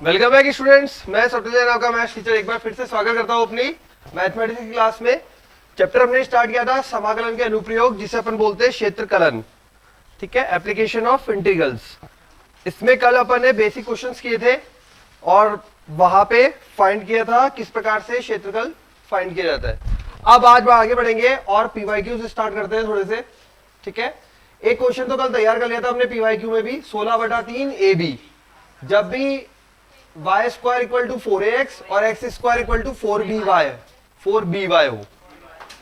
Welcome back students, मैं सत्यजय नाव का maths teacher एक बार फिर से स्वागत करता हूं अपनी मैथमेटिक्स की क्लास में। चैप्टर हमने स्टार्ट किया था समाकलन के अनुप्रयोग, जिसे अपन बोलते हैं क्षेत्रकलन। ठीक है, एप्लीकेशन ऑफ इंटीग्रल्स। इसमें कल अपन ने बेसिक क्वेश्चंस किए थे और वहां पे फाइंड किया था किस प्रकार से क्षेत्रफल फाइंड किया जाता है। अब आज आगे बढ़ेंगे और पीवाईक्यू से स्टार्ट करते हैं थोड़े से। ठीक है, एक क्वेश्चन तो कल तैयार कर लिया था हमने पीवाईक्यू में भी, 16/3 AB। जब भी Y square equal to 4ax और x square equal to 4by हो,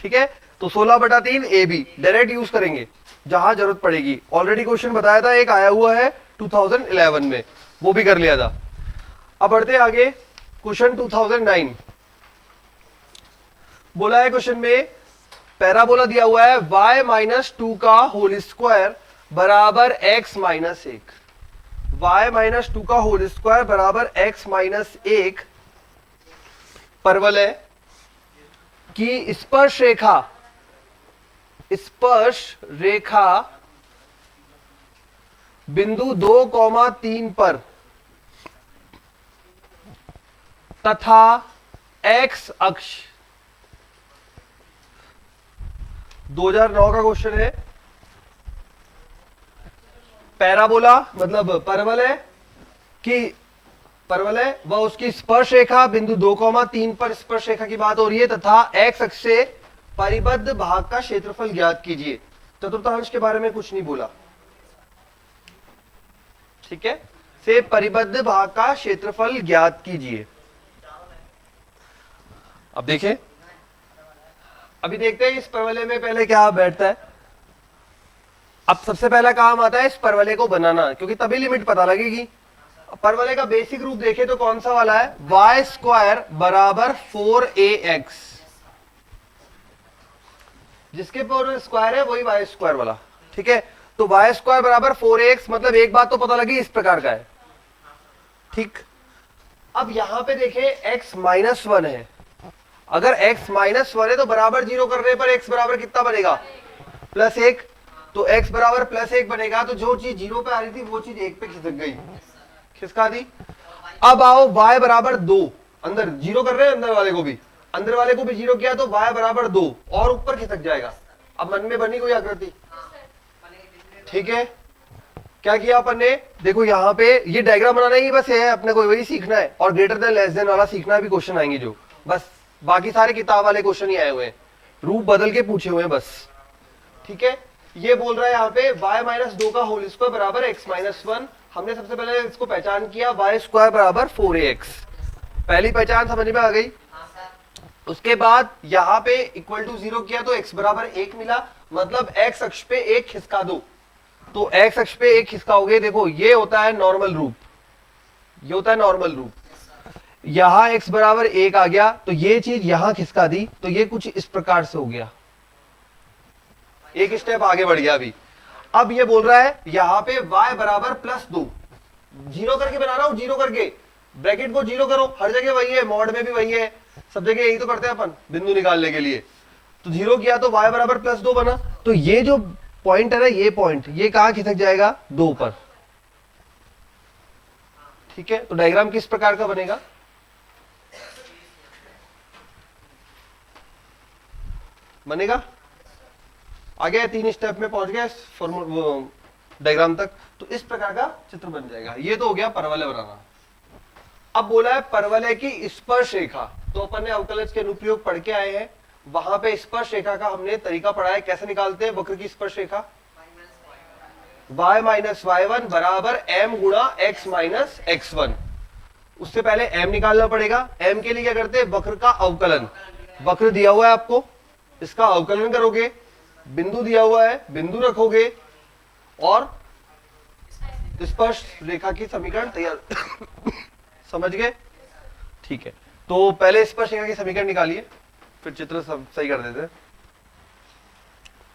ठीक है, तो 16/3 AB डायरेक्ट यूज करेंगे जहां जरूरत पड़ेगी। ऑलरेडी क्वेश्चन बताया था, एक आया हुआ है 2011 में, वो भी कर लिया था। अब बढ़ते आगे, क्वेश्चन 2009 बोला है। क्वेश्चन में पैराबोला दिया हुआ है y-2 का होल स्क्वायर बराबर x-1, y-2 का होल स्क्वायर बराबर x-1 परवल है कि स्पर्श रेखा बिंदु 2,3 पर तथा x अक्ष, 2009 का क्वेश्चन है। पैराबोला मतलब परवल है वह उसकी स्पर्श रेखा बिंदु 2,3 पर स्पर्श रेखा की बात हो रही है, तथा एक्स अक्ष से परिबद्ध भाग का क्षेत्रफल ज्ञात कीजिए। चतुर्थांश के बारे में कुछ नहीं बोला, ठीक है, से परिबद्ध भाग का क्षेत्रफल ज्ञात कीजिए। अब देखें, अभी देखते हैं इस परवलय में पहले क्या बैठता है। अब सबसे पहला काम आता है इस परवलय को बनाना, क्योंकि तभी लिमिट पता लगेगी। परवलय का बेसिक रूप देखें तो कौन सा वाला है, वाई स्क्वायर बराबर 4ax, जिसके पर स्क्वायर है वही वाई स्क्वायर वाला। ठीक है, तो वाई स्क्वायर बराबर 4ax, मतलब एक बात तो पता लगी इस प्रकार का है। ठीक, अब यहां पे देखें x-1 है। अगर x-1 है तो बराबर 0 करने पर x बराबर कितना बनेगा, +1। तो x बराबर +1 बनेगा, तो जो चीज 0 पे आ रही थी वो चीज 1 पे खिसक गई, खिसका दी। अब आओ y बराबर 2, अंदर 0 कर रहे हैं, अंदर वाले को भी 0 किया तो y बराबर 2 और ऊपर खिसक जाएगा। अब मन में बनी कोई आकृति, ठीक है। क्या किया अपन ने, देखो यहां पे ये डायग्राम बनाना ही बस है, अपने को वही सीखना है, और ग्रेटर देन लेस देन वाला सीखना भी क्वेश्चन आएंगे जो, बस बाकी सारे किताब वाले क्वेश्चन ही आए हुए हैं, रूप बदल के पूछे हुए हैं बस। ठीक है, ये बोल रहा है यहाँ पे y-2 का होल स्क्वायर बराबर x-1। हमने सबसे पहले इसको पहचान किया, y स्क्वायर बराबर 4ax, पहली पहचान समझ में आ गई। उसके बाद यहाँ पे इक्वल टू 0 किया तो x बराबर 1 मिला, मतलब x अक्ष पे 1 खिसका दो, तो x अक्ष पे 1 खिसकाओगे, देखो ये होता है नॉर्मल रूप, ये होता है नॉर्मल रूप। यहां x बराबर 1 आ गया तो ये चीज यहां खिसका दी, तो ये कुछ इस प्रकार से हो गया, एक स्टेप आगे बढ़ गया अभी। अब ये बोल रहा है यहां पे y बराबर +2, 0 करके बना रहा हूं, 0 करके ब्रैकेट को 0 करो, हर जगह वही है, मॉड में भी वही है, सब जगह यही तो करते हैं अपन बिंदु निकालने के लिए। तो 0 किया तो y बराबर +2 बना, तो ये जो पॉइंट है ना, ये पॉइंट ये कहां खिसक जाएगा, 2 पर। ठीक है, तो डायग्राम किस प्रकार का बनेगा, बनेगा आगे 3 स्टेप में पहुंच गए डायग्राम तक, तो इस प्रकार का चित्र बन जाएगा। ये तो हो गया परवलय बनाना। अब बोला है परवलय की स्पर्श रेखा, तो अपन ने अवकलज के अनुप्रयोग पढ़ के आए हैं, वहां पे स्पर्श रेखा का हमने तरीका पढ़ा है, कैसे निकालते हैं वक्र की स्पर्श रेखा। y-y1 बराबर m गुणा x-x1। उससे पहले m निकालना पड़ेगा। m के लिए क्या करते हैं, वक्र का अवकलन, वक्र दिया हुआ है आपको, इसका अवकलन करोगे, बिंदु दिया हुआ है, बिंदु रखोगे और स्पर्श रेखा की समीकरण तैयार समझ गए, ठीक है। तो पहले स्पर्श रेखा की समीकरण निकालिए, फिर चित्र सही कर देते हैं।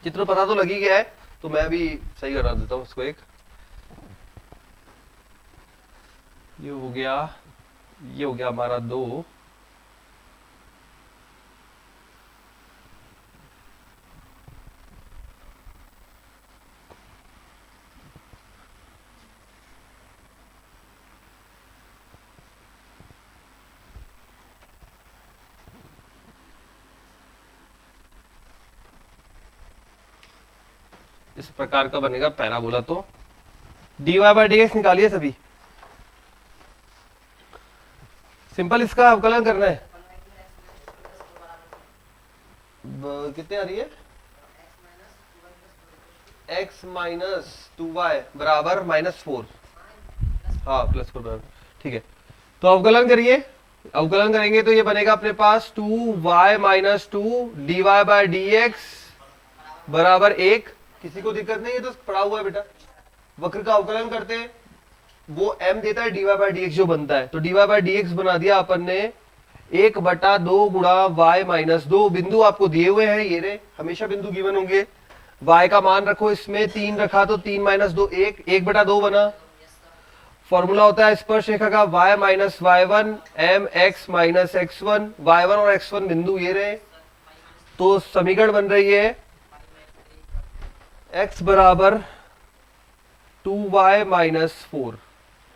चित्र पता तो लग ही गया है, तो मैं भी सही करा देता हूं उसको। एक ये हो गया हमारा 2, इस प्रकार का बनेगा पैराबोला। तो dy बाय डी एक्स निकालिए सभी, सिंपल इसका अवकलन करना है। कितने आ रही है? x माइनस 2y बराबर -4, हाँ +4 बराबर, ठीक है। तो अवकलन करिए, अवकलन करेंगे तो ये बनेगा अपने पास 2y minus 2 dy by d x बराबर 1। किसी को दिक्कत नहीं है? तो पढ़ा हुआ है बेटा। वक्र का अवकलन करते हैं, वो m देता है dy बाय डी एक्स जो बनता है, तो dy बाय डी एक्स बना दिया अपन ने 1/2 गुणा y माइनस 2। बिंदु आपको दिए हुए हैं, ये रहे, हमेशा बिंदु गिवन होंगे। y का मान रखो, इसमें 3 रखा तो 3 माइनस 2 1, 1/2 बना। फॉर्मूला होता है स्पर्श रेखा का y minus y1 m x minus x1, y1 और x1 बिंदु ये रहे। तो समीकरण बन रही है x बराबर 2y माइनस 4।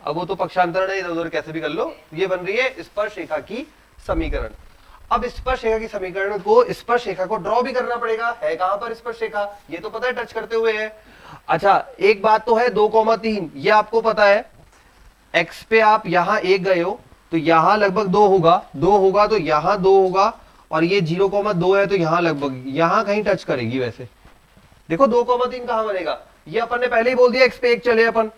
अब वो तो पक्षांतरण है, इधर उधर कैसे भी कर लो। ये बन रही है स्पर्श रेखा की समीकरण। अब स्पर्श रेखा की समीकरण को, स्पर्श रेखा को ड्रॉ भी करना पड़ेगा। है कहां पर स्पर्श रेखा? ये तो पता है, टच करते हुए है। अच्छा, एक बात तो है 2,3, ये आपको पता है। x पे आप यहां 1 गए हो तो यहां लगभग 2 होगा, 2 होगा तो यहां 2 होगा, और ये 0,2 है तो यहां लगभग, यहां कहीं टच करेगी। वैसे देखो 2,3 कहां बनेगा? ये अपन ने पहले ही बोल दिया x पे 1 चले, अपन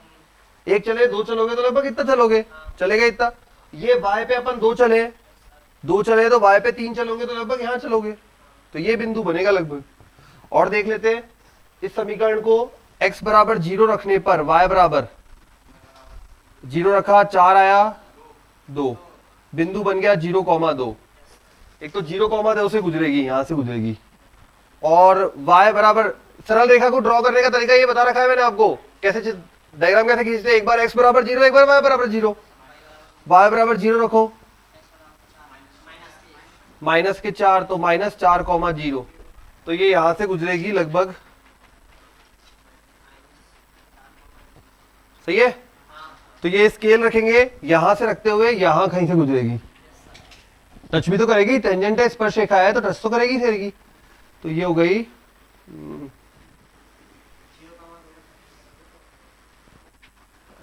1 चले, 2 चलोगे तो लगभग इतना चलोगे, चलेगा इतना। ये y पे अपन 2 चले, 2 चले तो y पे 3 चलोगे तो लगभग यहां चलोगे, तो ये बिंदु बनेगा लगभग। और देख लेते हैं इस समीकरण को, x बराबर 0 रखने पर y बराबर 0 रखा, 4 आया 2, बिंदु बन गया 0,2। एक तो 0,2 से गुजरेगी, यहां से गुजरेगी। और y बराबर, सरल रेखा को ड्रॉ करने का तरीका ये बता रखा है मैंने आपको, कैसे डायग्राम कैसे खींचते हैं। एक बार x बराबर 0, एक बार y बराबर 0। y बराबर 0 रखो, माइनस के 4 तो -4,0, तो ये यहां से गुजरेगी लगभग, सही है। तो ये स्केल रखेंगे, यहां से रखते हुए यहां कहीं से गुजरेगी, टच भी तो करेगी, टेंजेंट है, स्पर्श रेखा है तो टच तो करेगी करेगी। तो ये हो गई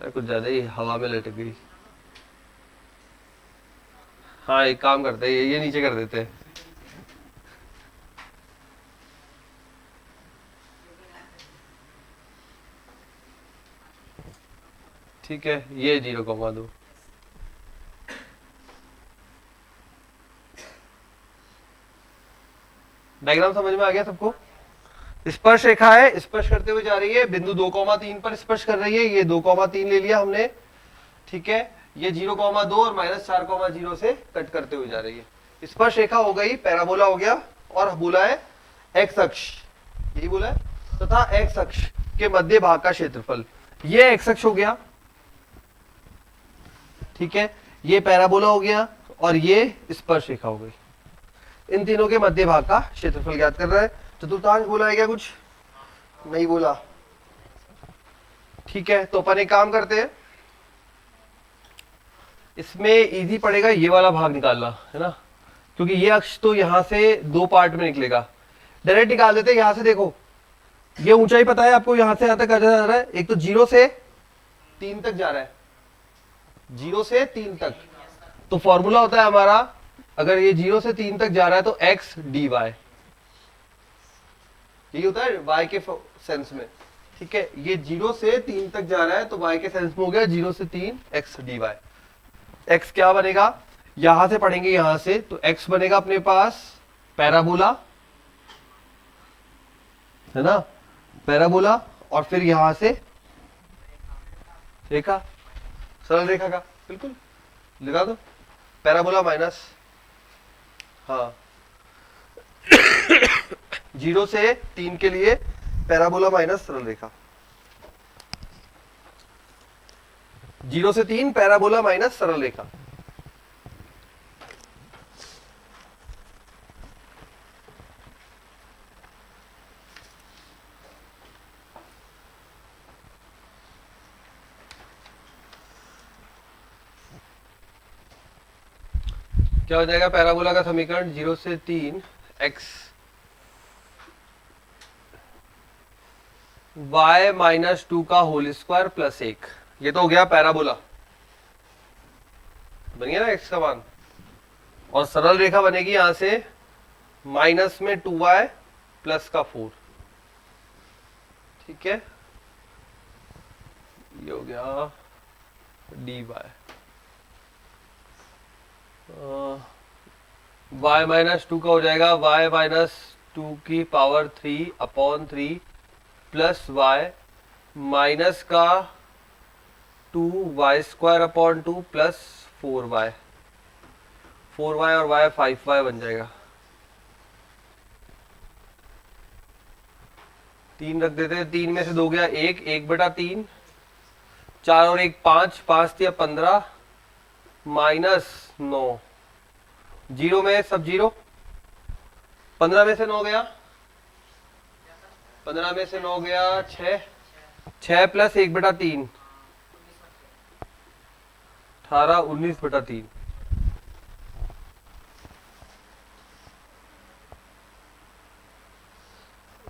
कुछ ज्यादा ही हवा में लटक गई। हाँ, एक काम करते हैं, ये नीचे कर देते हैं। ठीक है, ये 0,2। डायग्राम समझ में आ गया सबको? स्पर्श रेखा है, स्पर्श करते हुए जा रही है, बिंदु 2,3 पर स्पर्श कर रही है। ये 2,3 ले लिया हमने, ठीक है। ये 0,2 और -4,0 से कट करते हुए जा रही है। स्पर्श रेखा हो गई, पैराबोला हो गया, और बोला है एक्स अक्ष, यही बोला है, तथा एक्स अक्ष के मध्य भाग का क्षेत्रफल, ये एक्स अक्ष हो गया, ठीक है। ये पैराबोला हो गया और ये स्पर्श रेखा हो गई। इन तीनों के मध्य भाग का क्षेत्रफल ज्ञात कर रहा है। चतुर्थांश बोला है क्या? कुछ नहीं बोला, ठीक है। तो अपन एक काम करते हैं, इसमें इजी पड़ेगा ये वाला भाग निकालना, है ना, क्योंकि ये अक्ष तो यहां से 2 पार्ट में निकलेगा। डायरेक्ट निकाल देते हैं। यहां से देखो, ये ऊंचाई पता है आपको, यहां से यहां तक जा रहा है, एक तो 0 से 3 तक जा रहा है, 0 से 3 तक। तो फॉर्मूला होता है हमारा, अगर ये 0 से 3 तक जा रहा है तो x dy, यही होता है y के सेंस में, ठीक है। ये 0 से 3 तक जा रहा है तो y के सेंस में हो गया 0 से 3 x dy। x क्या बनेगा? यहां से पढ़ेंगे, यहां से, तो x बनेगा अपने पास पैराबोला, है ना, पैराबोला, और फिर यहां से रेखा, सरल रेखा का, बिल्कुल लिखा दो, पैराबोला माइनस, हाँ 0 से 3 के लिए पैराबोला माइनस सरल रेखा, 0 से 3 पैराबोला माइनस सरल रेखा। क्या हो जाएगा पैराबोला का समीकरण? 0 से 3 x y माइनस 2 का होल स्क्वायर प्लस 1। ये तो हो गया पैराबोला, बन गया ना x का मान। और सरल रेखा बनेगी यहां से माइनस में 2y प्लस का 4। ठीक है, ये हो गया dy। y माइनस 2 का हो जाएगा y माइनस 2 की power 3 upon 3 plus y minus का 2y square upon 2 plus 4y। 4y और y 5y बन जाएगा। 3 रख देते हैं, 3 में से 2 गया 1, 1/3, 4 और 1 5, 5 दिया 15 माइनस 9, 0 में सब 0, 15 में से 9 गया, 15 में से 9 गया 6, 6 प्लस 1/3 18, 19/3।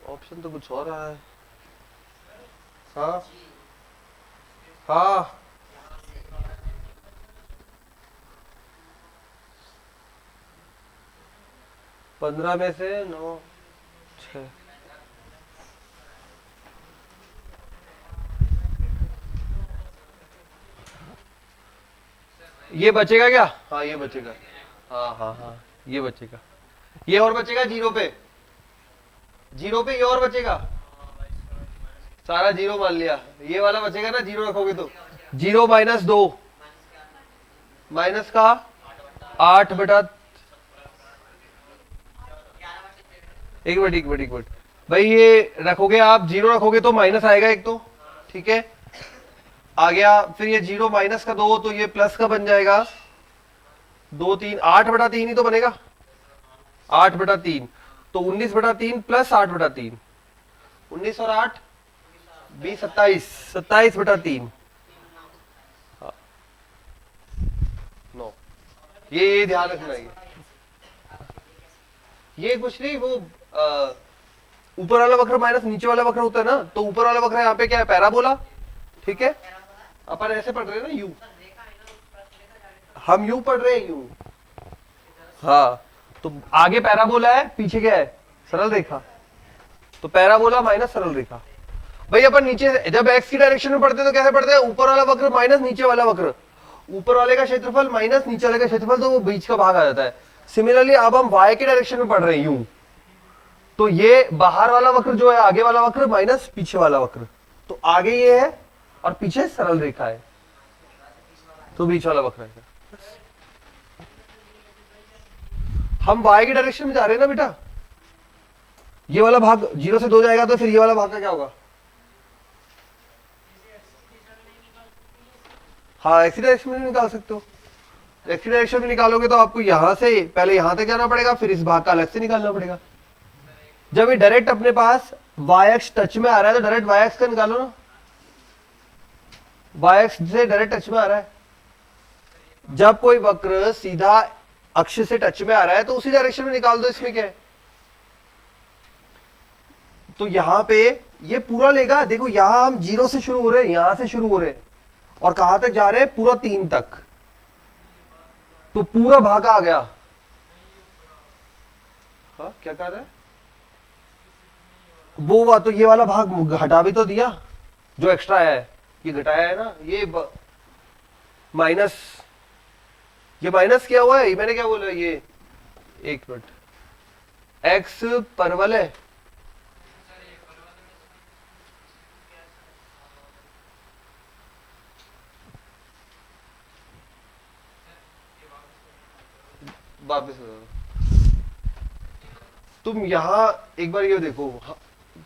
ऑप्शन तो कुछ और रहा है। हाँ हाँ, पंद्रह में से 9 6, ये बचेगा क्या? हाँ ये बचेगा, हाँ हाँ हाँ ये बचेगा, ये और बचेगा 0 पे, 0 पे ये और बचेगा, सारा 0 मान लिया, ये वाला बचेगा ना 0 रखोगे तो। 0 माइनस 2 माइनस का 8/, एक मिनट भाई, ये रखोगे आप 0 रखोगे तो माइनस आएगा एक तो, ठीक है आ गया। फिर ये 0 माइनस का 2 तो ये प्लस का बन जाएगा 2 3, 8/3 ही तो बनेगा, 8/3 तो 19/3 प्लस 8/3, 19 और 8 20, 27, 27/3 9। ये ध्यान रखना है, ये कुछ नहीं, वो ऊपर वाला वक्र माइनस नीचे वाला वक्र होता है ना, तो ऊपर वाला वक्र यहाँ पे क्या है? पैराबोला। ठीक है, अपन ऐसे पढ़ रहे हैं ना यू, हम यू पढ़ रहे हैं यू। हाँ, तो आगे पैराबोला है, पीछे क्या है? सरल रेखा। तो पैराबोला माइनस सरल रेखा। भाई अपन नीचे जब एक्स की डायरेक्शन में पढ़ते हैं तो कैसे पढ़ते हैं? ऊपर वाला वक्र माइनस नीचे वाला वक्र, ऊपर वाले का क्षेत्रफल माइनस नीचे वाले का क्षेत्रफल, तो वो बीच का भाग आ जाता है। सिमिलरली अब हम वाई की डायरेक्शन में पढ़ रहे हैं यूं, तो ये बाहर वाला वक्र जो है, आगे वाला वक्र माइनस पीछे वाला वक्र, तो आगे ये है और पीछे सरल रेखा है, तो बीच वाला वक्र है। हम y की डायरेक्शन में जा रहे हैं ना बेटा, ये वाला भाग 0 से 2 जाएगा तो फिर ये वाला भाग का क्या होगा? हाँ एक्स डायरेक्शन में निकाल सकते हो, एक्स डायरेक्शन में निकालोगे तो आपको यहां से पहले यहां तक जाना पड़ेगा, फिर इस भाग का अलग से निकालना पड़ेगा। जब ये डायरेक्ट अपने पास वाई एक्स टच में आ रहा है तो डायरेक्ट वाई एक्स का निकालो ना, वाई एक्स से डायरेक्ट टच में आ रहा है। जब कोई वक्र सीधा अक्ष से टच में आ रहा है तो उसी डायरेक्शन में निकाल दो, इसमें क्या है? तो यहां पे ये पूरा लेगा, देखो यहां हम 0 से शुरू हो रहे हैं, यहां से शुरू हो रहे हैं और कहां तक जा रहे हैं? पूरा 3 तक, तो पूरा भाग आ गया। हाँ क्या कह रहा है वो? हुआ तो ये वाला भाग हटा भी तो दिया, जो एक्स्ट्रा है ये घटाया है ना, ये माइनस, ये माइनस क्या हुआ है? मैंने क्या बोला? ये एक मिनट, एक्स परवल है, वापस तुम यहां एक बार ये देखो,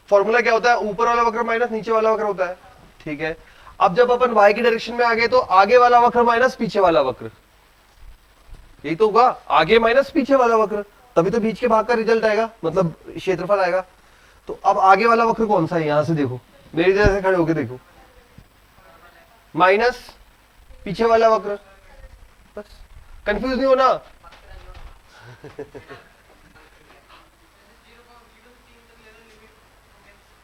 फॉर्मूला क्या होता है? ऊपर वाला वक्र माइनस नीचे वाला वक्र होता है। ठीक है, अब जब अपन y की डायरेक्शन में आ गए तो आगे वाला वक्र माइनस पीछे वाला वक्र, यही तो होगा, आगे माइनस पीछे वाला वक्र, तभी तो बीच के भाग का रिजल्ट आएगा, मतलब क्षेत्रफल आएगा। तो अब आगे वाला वक्र कौन सा है? यहां से देखो, मेरी तरह से खड़े होके देखो, माइनस पीछे वाला वक्र, बस कंफ्यूज नहीं होना।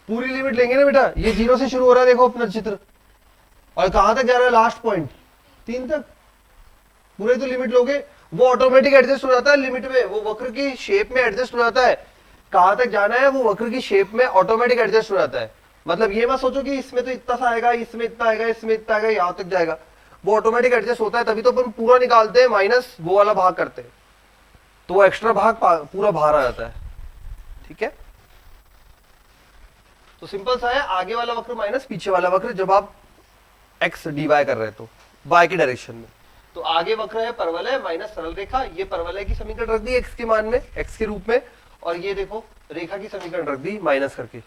पूरी लिमिट लेंगे ना बेटा, ये 0 से शुरू हो रहा है देखो अपना चित्र, और कहां तक जा रहा है लास्ट पॉइंट 3 तक, पूरे तो लिमिट लोगे, वो ऑटोमेटिक एडजस्ट हो जाता है लिमिट में, वो वक्र की शेप में एडजस्ट हो जाता है, कहां तक जाना है वो वक्र की शेप में ऑटोमेटिक एडजस्ट हो जाता है। मतलब ये मत सोचो कि इसमें तो इतना सा आएगा, इसमें इतना आएगा, इसमें इतना आएगा, यहां तक जाएगा, वो ऑटोमेटिक एडजस्ट होता है, तभी तो अपन पूरा निकालते हैं माइनस वो वाला भाग करते हैं, तो वो एक्स्ट्रा भाग पूरा बाहर आ जाता है। ठीक है, तो सिंपल सा है, आगे वाला वक्र माइनस पीछे वाला वक्र, जब आप एक्स डी वाई कर रहे हैं तो वाई की डायरेक्शन में, तो आगे वक्र है परवल है माइनस सरल रेखा, ये परवल है की समीकरण रख दी एक्स के मान में, एक्स के रूप में, और ये देखो रेखा की समीकरण रख दी माइनस करके,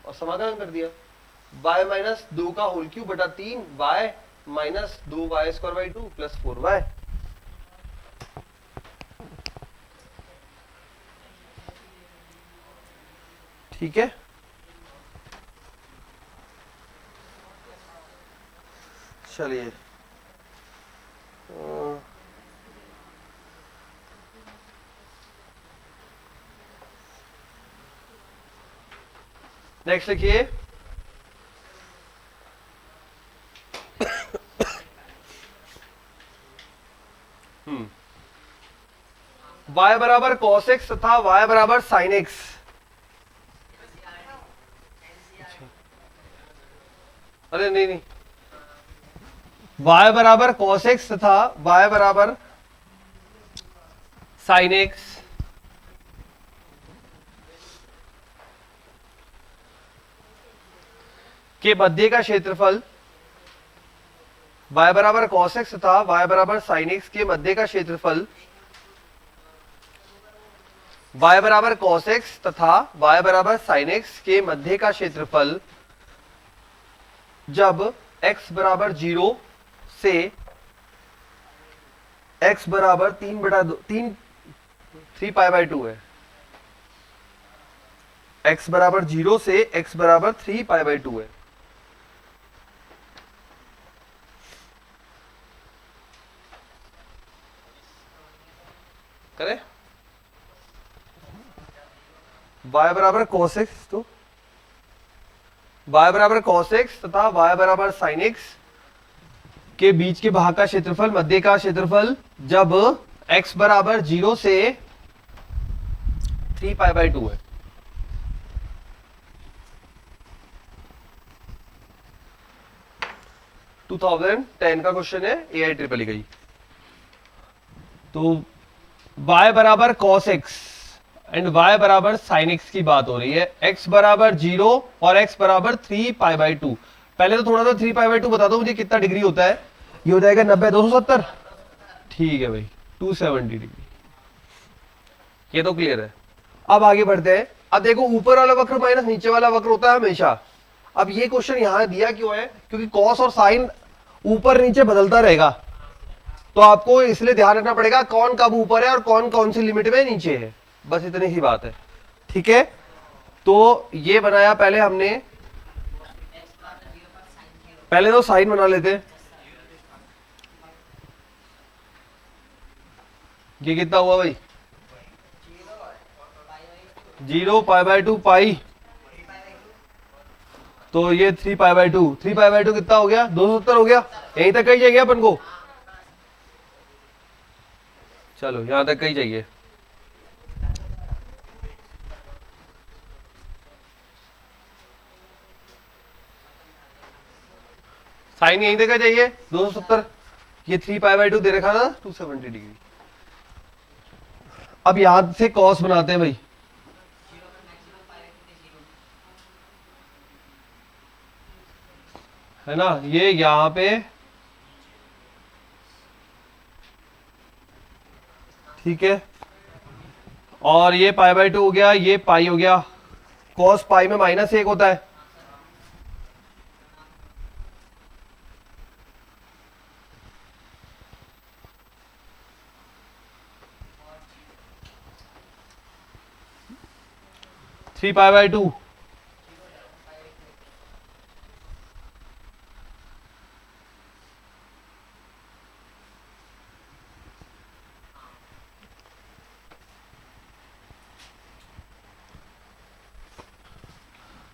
और समाधान कर दिया, y माइनस 2 का होल क्यूब बटा 3 y minus 2y square by 2 plus 4y। ठीक है, चलिए नेक्स्ट लिखिए, y बराबर cos x तथा y बराबर sin x, अरे नहीं नहीं, y बराबर cos x तथा y बराबर sin x के मध्य का क्षेत्रफल, y बराबर cos x तथा y बराबर sin x के मध्य का क्षेत्रफल, y बराबर cos x तथा y बराबर sin x के मध्य का क्षेत्रफल जब x बराबर 0 से x बराबर 3 पाई बाई 2 है, x बराबर 0 से x बराबर 3 पाई बाई 2 है। करें y बराबर cos x, तो y बराबर cos x तथा y बराबर sin x के बीच के भाग का क्षेत्रफल, मध्य का क्षेत्रफल जब x बराबर 0 से 3 पाई बाई 2 है। टू 2010 का क्वेश्चन है, AI ट्रिपल गई। तो y बराबर cos x एंड y बराबर sin x की बात हो रही है, x बराबर 0 और x बराबर 3 पाई बाई 2। पहले तो थोड़ा सा 3 पाई बाई 2 बता दो मुझे कितना डिग्री होता है, ये हो जाएगा 90 270, ठीक है भाई 270 डिग्री, ये तो क्लियर है। अब आगे बढ़ते हैं, अब देखो ऊपर वाला वक्र माइनस नीचे वाला वक्र होता है हमेशा। अब ये क्वेश्चन यहां दिया क्यों है, क्योंकि कॉस और साइन ऊपर नीचे बदलता रहेगा, तो आपको इसलिए ध्यान रखना पड़ेगा कौन कब ऊपर है और कौन कौन सी लिमिट में नीचे है, बस इतनी ही बात है। ठीक है, तो ये बनाया पहले हमने, पहले तो साइन बना लेते, ये कितना हुआ भाई 0 पाई बाई 2 पाई, तो ये 3 पाई बाई 2, 3 पाई बाई 2 कितना हो गया 270 हो गया, यहीं तक कहीं चाहिए अपन को, चलो यहां तक कहीं चाहिए। साइन यहीं तक चाहिए 270, ये 3 पाई बाई 2 दे रखा था 270 डिग्री। अब यहां से कॉस बनाते हैं भाई, है ना, ये यहां पे ठीक है, और ये पाई बाई 2 हो गया, ये पाई हो गया, कॉस पाई में -1 होता है, थ्री पाई बाई 2,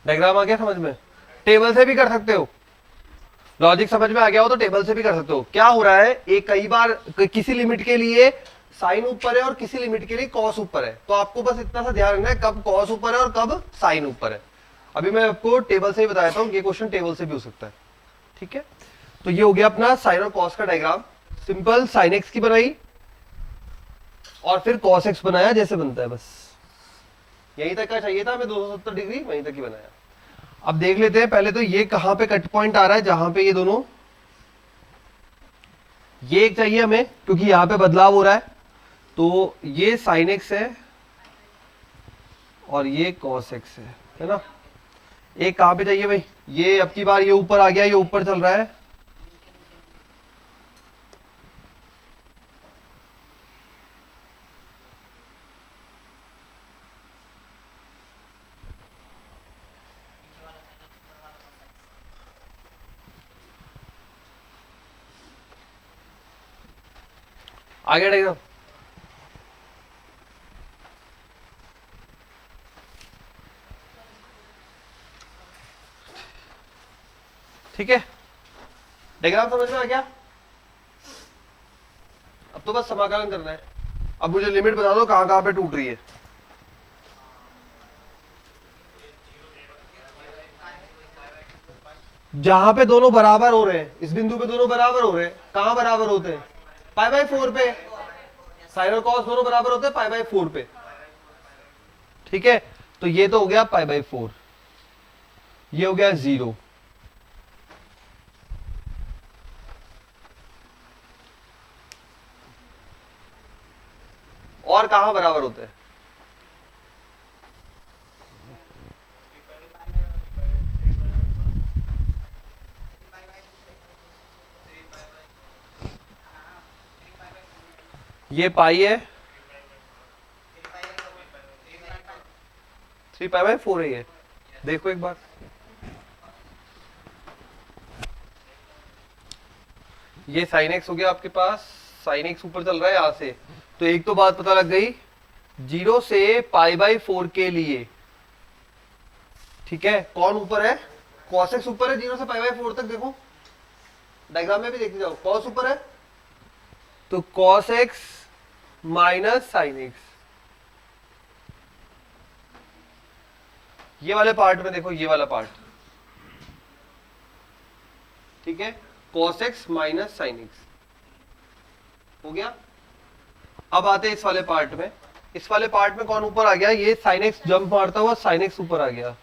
डायग्राम आ गया समझ में? टेबल से भी कर सकते हो, लॉजिक समझ में आ गया हो तो टेबल से भी कर सकते हो। क्या हो रहा है, एक कई बार किसी लिमिट के लिए साइन ऊपर है और किसी लिमिट के लिए कॉस ऊपर है, तो आपको बस इतना सा ध्यान रखना है कब कॉस ऊपर है और कब साइन ऊपर है। अभी मैं आपको टेबल से ही बता देता हूँ, ये क्वेश्चन टेबल से भी हो सकता है। ठीक है, तो ये हो गया अपना साइन और कॉस का डायग्राम। सिंपल साइन एक्स की बनाई और फिर कॉस एक्स बनाया, जैसे बनता है बस यहीं तक का चाहिए था हमें, 270 डिग्री वहीं तक ही बनाया। अब देख लेते हैं पहले तो ये कहां पे कट पॉइंट आ रहा है, जहां पे ये दोनों, ये एक चाहिए हमें क्योंकि यहां पे बदलाव हो रहा है। तो ये साइन एक्स है और ये कॉस एक्स है ना। एक कहां पे चाहिए भाई, ये अब की बार ये ऊपर आ गया, ये ऊपर चल रहा है, आगे डायग्राम। ठीक है, डायग्राम समझ में आ गया। अब तो बस समाकलन करना है। अब मुझे लिमिट बता दो कहां कहां पे टूट रही है। जहां पे दोनों बराबर हो रहे हैं, इस बिंदु पे दोनों बराबर हो रहे हैं, कहां बराबर होते हैं, पाई बाई 4 पे। साइन और कॉस दोनों बराबर होते हैं पाई बाई 4 पे। ठीक है, तो ये तो हो गया पाई बाई 4, ये हो गया 0। और कहां बराबर होते हैं, ये पाई है, 3 पाई बाई 4 है ये। देखो एक बार, ये साइन एक्स हो गया आपके पास, साइन एक्स ऊपर चल रहा है यहां से, तो एक तो बात पता लग गई 0 से पाई बाई 4 के लिए। ठीक है, कौन ऊपर है, कॉस एक्स ऊपर है 0 से पाई बाई 4 तक। देखो डायग्राम में भी देखते जाओ, कॉस ऊपर है तो cos x minus sine x, ये वाले पार्ट में देखो, ये वाला पार्ट। ठीक है, cos x minus sine x हो गया। अब आते हैं इस वाले पार्ट में। इस वाले पार्ट में कौन ऊपर आ गया, ये साइन एक्स जंप मारता हुआ साइन एक्स ऊपर आ गया।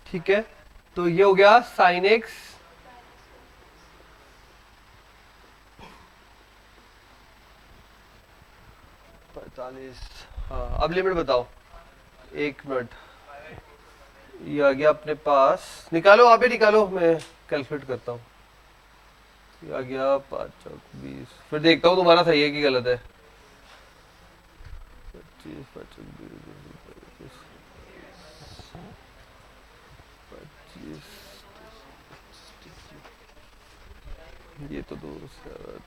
ठीक है, तो ये हो गया साइन एक्स पैतालीस। हाँ, अब लिमिट बताओ, 1 मिनट। ये आ गया अपने पास, निकालो आप ही निकालो, मैं कैलकुलेट करता हूँ। ये आ गया 5 चौक 20, फिर देखता हूँ तुम्हारा सही है कि गलत है। 25 5 चौक 20 25, ये तो 2 से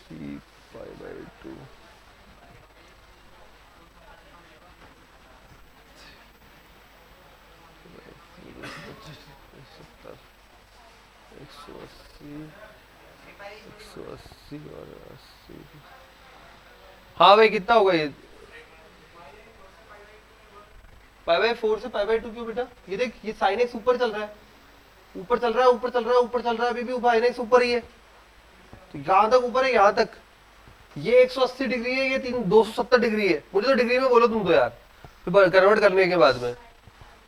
3 पाई बाई 2। और 80। हाँ भाई कितना होगा ये, पाई बाई 4 से पाई बाई 2 क्यों बेटा, ये देख ये साइन एक्स ऊपर चल रहा है, ऊपर चल रहा है, ऊपर चल रहा है, ऊपर चल रहा है, अभी भी साइन एक्स ऊपर ही है, तो यहां तक ऊपर है, यहां तक। ये 180 डिग्री है, ये 270 डिग्री है। मुझे तो डिग्री में बोलो तुम तो यार, फिर कन्वर्ट करने के बाद में।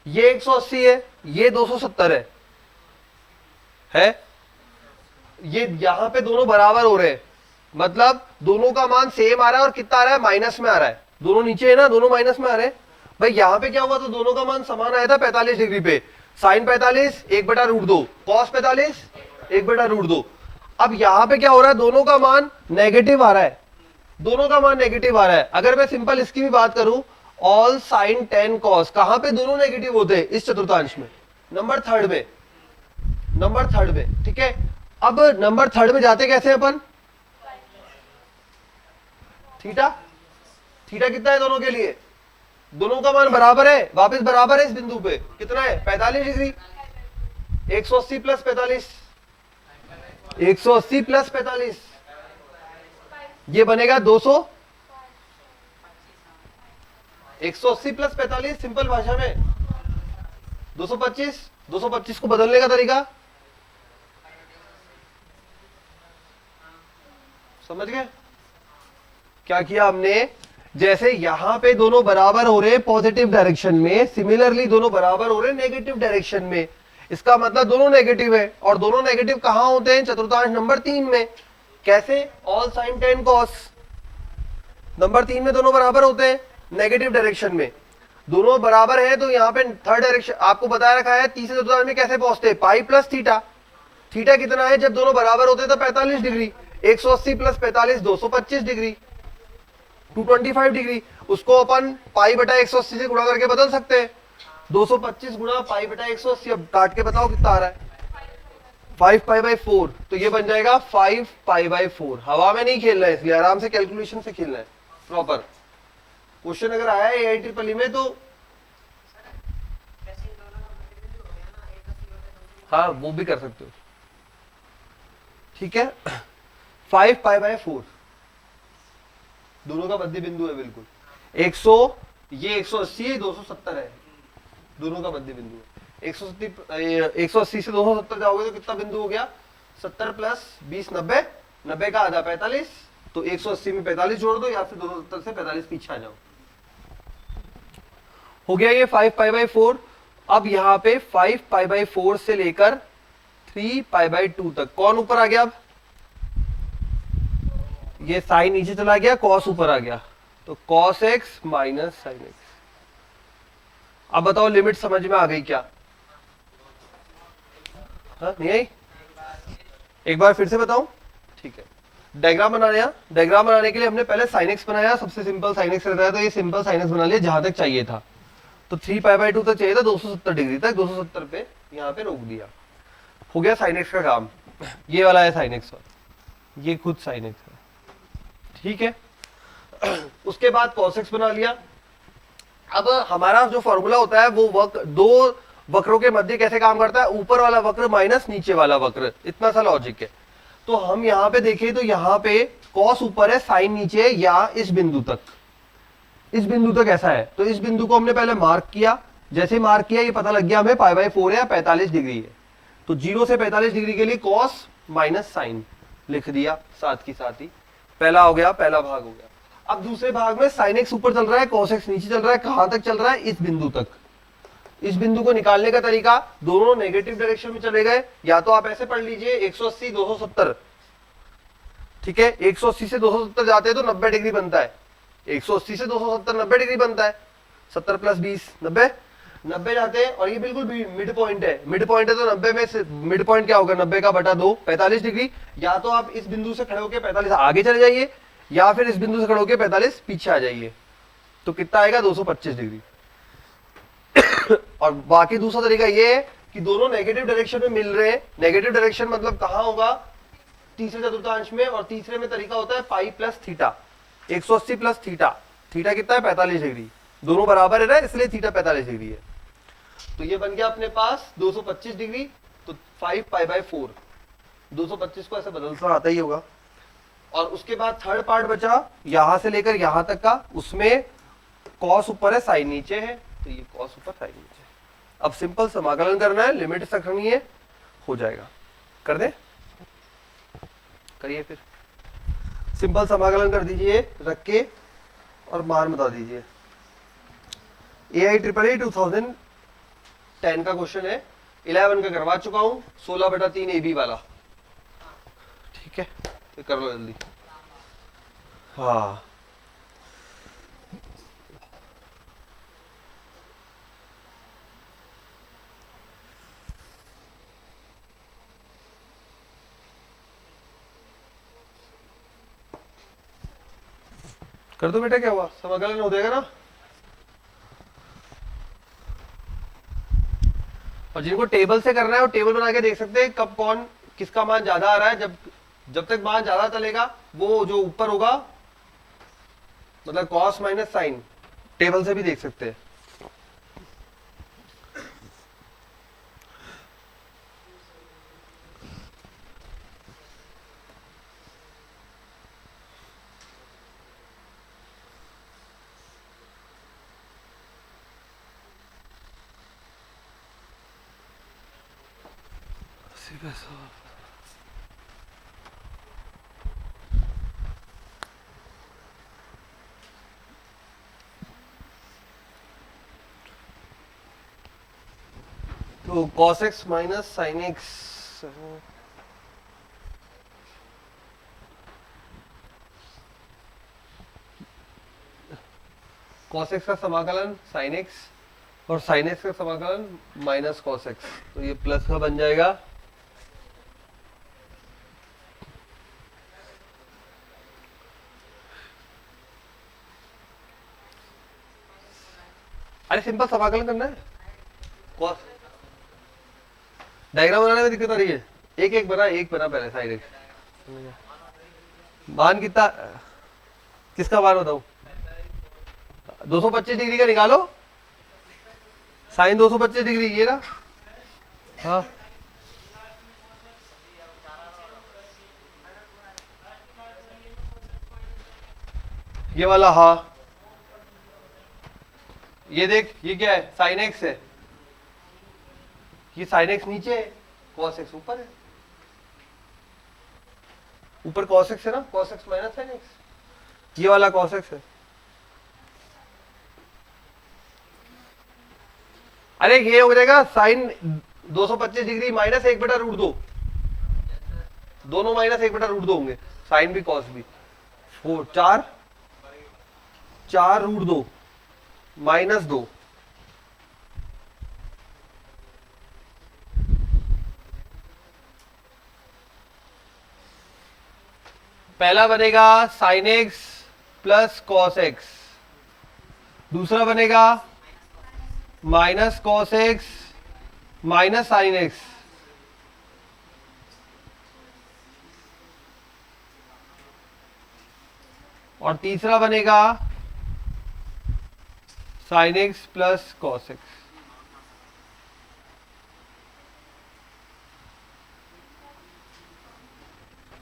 ये 180 है, ये 270 है? ये यहां पे दोनों बराबर हो रहे हैं, मतलब दोनों का मान सेम आ रहा है, और कितना आ रहा है, माइनस में आ रहा है। दोनों नीचे है ना, दोनों माइनस में आ रहे हैं। भाई यहां पे क्या हुआ, तो दोनों का मान समान आया था 45 डिग्री पे। Sine 45 1/√2, cos 45 1/√2। अब यहां पे क्या हो रहा है, दोनों का मान नेगेटिव आ रहा है, दोनों का मान नेगेटिव आ रहा है। अगर मैं सिंपल इसकी भी बात करूं, ऑल साइन 10 कॉस, कहां पे दोनों नेगेटिव होते हैं, इस चतुर्थांश में, नंबर थर्ड में, नंबर थर्ड में। ठीक है, अब नंबर थर्ड में जाते कैसे अपन, थीटा थीटा कितना है दोनों के लिए, दोनों का मान बराबर है, वापस बराबर है इस बिंदु पे, कितना है 45 डिग्री। 180 प्लस 45, 180 प्लस 45 ये बनेगा 200। 180 प्लस 45 सिंपल भाषा में 225। 225 को बदलने का तरीका समझ गए क्या किया हमने, जैसे यहां पे दोनों बराबर हो रहे पॉजिटिव डायरेक्शन में, सिमिलरली दोनों बराबर हो रहे नेगेटिव डायरेक्शन में। इसका मतलब दोनों नेगेटिव है, और दोनों नेगेटिव कहां होते हैं, चतुर्थांश नंबर 3 में। कैसे, all sine ten cos, number 3 में दोनों बराबर होते हैं नेगेटिव डायरेक्शन में। दोनों बराबर है तो यहाँ पे थर्ड डायरेक्शन आपको बताया रखा है, तीसरे चतुर्थांश में कैसे पहुंचते हैं, पाई प्लस थीटा। थीटा कितना है जब दोनों बराबर होते हैं तो 45 डिग्री। 180 plus 45 225 degree, 225 degree. उसको अपन पाई बटा 180 से गुणा करके बदल सकते हैं। 225 गुणा पाई बटा 180, अब काट के बताओ कितना आ रहा है, 5 पाई बाई 4। तो ये बन जाएगा 5 पाई बाई 4। हवा में नहीं खेलना है, इसलिए आराम से कैलकुलेशन से खेलना है प्रॉपर। क्वेश्चन अगर आया है AIEEE में तो हाँ वो भी कर सकते हो, ठीक है। 5 पाई बाई 4 दोनों का मध्य बिंदु है बिल्कुल। 100 ये 180 है, 270 है, दोनों का मध्य बिंदु है। 180 से 270 जाओगे तो कितना बिंदु हो गया, 70 प्लस 20 90, 90 का आधा 45। तो 180 में 45 जोड़ दो या फिर 270 से 45 पीछे आ जाओ, हो गया ये 5 पाई बाई 4। अब यहाँ पे 5 पाई बाई 4 से लेकर 3 पाई बाई 2 तक कौन ऊपर आ गया, अब ये साइन नीचे चला गया, कॉस ऊपर आ गया, तो cos x minus sine x. अब बताओ लिमिट समझ में आ गई क्या, हाँ नहीं आई, एक बार फिर से बताऊं, ठीक है। डायग्राम बनाया, डायग्राम बनाने के लिए हमने पहले साइन एक्स बनाया, सबसे सिंपल साइन एक्स रहता है, तो ये सिंपल साइन एक्स बना लिया जहां तक चाहिए था। तो 3 पाई बाई 2 तक चाहिए था, 270 डिग्री तक, 270 पे यहाँ पे रोक दिया, हो गया साइन एक्स का काम। ये वाला है साइन एक्स, ये खुद साइन एक्स है, ठीक है। उसके बाद cos x बना लिया। अब हमारा जो फॉर्मूला होता है वो वक्र, दो वक्रों के मध्य कैसे काम करता है, ऊपर वाला वक्र माइनस नीचे वाला वक्र, इतना सा लॉजिक है। तो हम यहाँ पे देखें तो यहाँ पे cos ऊपर है, साइन नीचे है, या इस बिंदु तक, इस बिंदु तक ऐसा है। तो इस बिंदु को हमने पहले मार्क किया, जैसे मार्क किया ये पता लग गया हमें पाई बाई 4 है, 45 डिग्री है। तो 0 से 45 डिग्री के लिए cos माइनस साइन लिख दिया साथ की साथ ही, पहला हो गया, पहला भाग हो गया। अब दूसरे भाग में साइन एक्स ऊपर चल रहा है, cos एक्स नीचे चल रहा है, कहां तक चल रहा है, इस बिंदु तक। इस बिंदु को निकालने का तरीका, दोनों नेगेटिव डायरेक्शन में चले गए, या तो आप ऐसे पढ़ लीजिए 180 270, ठीक है। 180 से 270 जाते हैं तो 90 डिग्री बनता है, 180 से 270 90 डिग्री बनता है, 70 प्लस 20 90, 90 जाते हैं, और ये बिल्कुल मिड पॉइंट है, मिड पॉइंट है तो 90 में से मिड पॉइंट क्या होगा, 90 का बटा 2 45 डिग्री। या तो आप इस बिंदु से खड़े होकर 45 आगे चले जाइए, या फिर इस बिंदु से खड़े होकर 45 पीछे आ जाइए, तो कितना आएगा 225 डिग्री। और बाकी दूसरा तरीका ये है कि दोनों नेगेटिव डायरेक्शन में मिल रहे हैं। नेगेटिव डायरेक्शन मतलब कहां होगा, तीसरे चतुर्थांश में, और तीसरे में तरीका होता है pi plus theta, 180 plus theta. Theta कितना है 45 डिग्री, दोनों बराबर है ना, इसलिए थीटा 45 डिग्री है। तो ये बन गया अपने पास 225 डिग्री। तो 5 पाई बाई 4, 225 को ऐसे बदलना आता ही होगा। और उसके बाद थर्ड पार्ट बचा यहां से लेकर यहां तक का, उसमें कॉस ऊपर है साइन नीचे है, तो ये कॉस ऊपर साइन नीचे। अब सिंपल समाकलन करना है, लिमिट रखनी है, हो जाएगा। कर दे, करिए फिर सिंपल समाकलन कर दीजिए रख के, और मान बता दीजिए। AIEEE 2010 का क्वेश्चन है, 11 का करवा चुका हूं, 16/3 AB वाला, ठीक है। तो कर लो जल्दी, हाँ। कर दो बेटा, क्या हुआ, समाकलन हो जाएगा ना। और जिनको टेबल से करना है वो टेबल बना के देख सकते हैं कब कौन किसका मान ज्यादा आ रहा है। जब तक मान ज्यादा चलेगा वो जो ऊपर होगा मतलब कॉस माइनस साइन, टेबल से भी देख सकते हैं। तो cos x minus sine x, cos x का समाकलन sin x और sin x का समाकलन माइनस cos x, तो ये प्लस का बन जाएगा। अरे सिंपल समाकलन करना है, cos डायग्राम बनाने में दिक्कत आ रही है। एक एक बना पहले साइन एक्स, मान कितना, किसका मान बताऊं, 225 डिग्री का निकालो, साइन 225 डिग्री ये ना, हाँ ये वाला, हाँ ये देख, ये क्या है, साइन एक्स है, ये साइन एक्स नीचे है, कॉस एक्स ऊपर है, ऊपर कॉस एक्स है ना, cos x minus sine x, ये वाला कॉस एक्स है। अरे ये हो जाएगा साइन 225 डिग्री माइनस 1/√2, दोनों माइनस 1/√2 होंगे, साइन भी कॉस भी, 4√2 माइनस 2, पहला बनेगा sine x plus cos x, दूसरा बनेगा minus cos x minus sine x, और तीसरा बनेगा sine x plus cos x.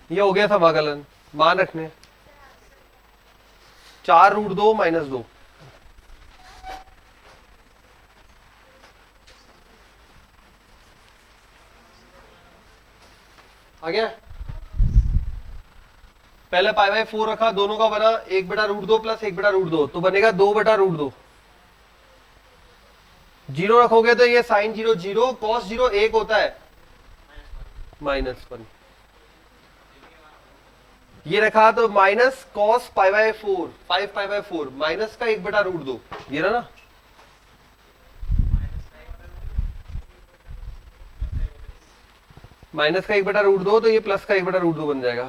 ये हो गया समाकलन, मान रखने 4√2 माइनस 2, आ गया। पहले π/4 रखा, दोनों का बना 1/√2 प्लस 1/√2, तो बनेगा 2/√2। जीरो रखोगे तो ये साइन 0 0, कॉस 0 1 होता है, -1। ये रखा तो माइनस कॉस π/4, 5π/4 माइनस का 1/√2, ये रहा ना, माइनस का 1/√2, तो ये प्लस का 1/√2 बन जाएगा,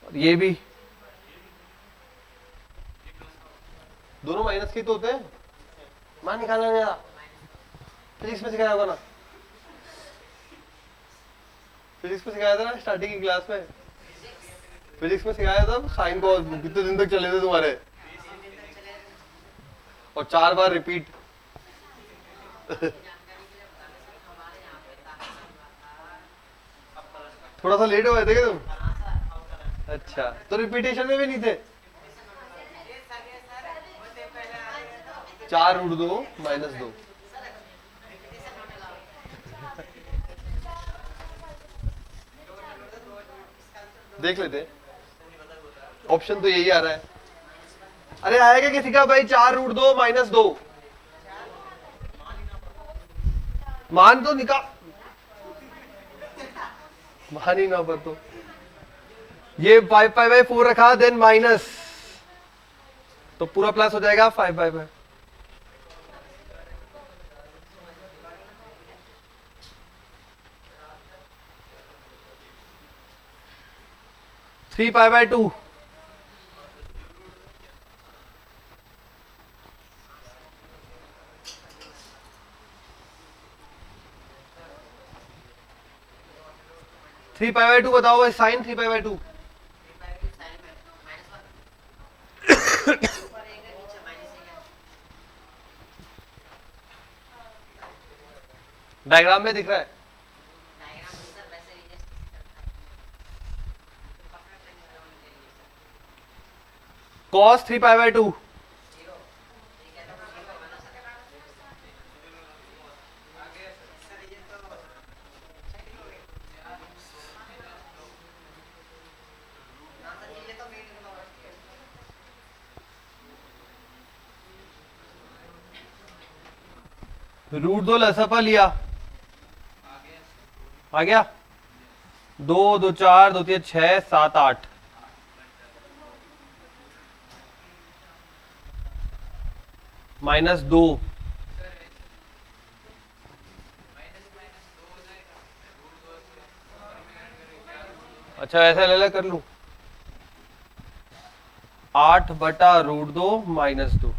और ये भी दोनों माइनस के तो होते हैं, मान निकालना नहीं आता, फिजिक्स में सिखाया होगा ना, फिजिक्स में सिखाया था ना स्टार्टिंग की क्लास में, फिजिक्स में सिखाया था, साइन को कितने दिन तक चले थे तुम्हारे, और 4 बार रिपीट। थोड़ा सा लेट हो गए थे क्या तुम? अच्छा, तो रिपीटेशन में भी नहीं थे। 4√2 माइनस 2, देख लेते, ऑप्शन तो यही आ रहा है। अरे आएगा किसी का भाई 4√2 माइनस 2, मान तो निकाल, मान ही ना पर, तो ये 5π/4 रखा, देन माइनस, तो पूरा प्लस हो जाएगा 5π/, 3π/2, बताओ भाई, साइन 3π/2, डायग्राम में दिख रहा है। cos 3π/2 √2 लसफा लिया, आ गया 2 2 4 2 3 6 7 8 -2। अच्छा ऐसा ले कर लू 8/√2 -2।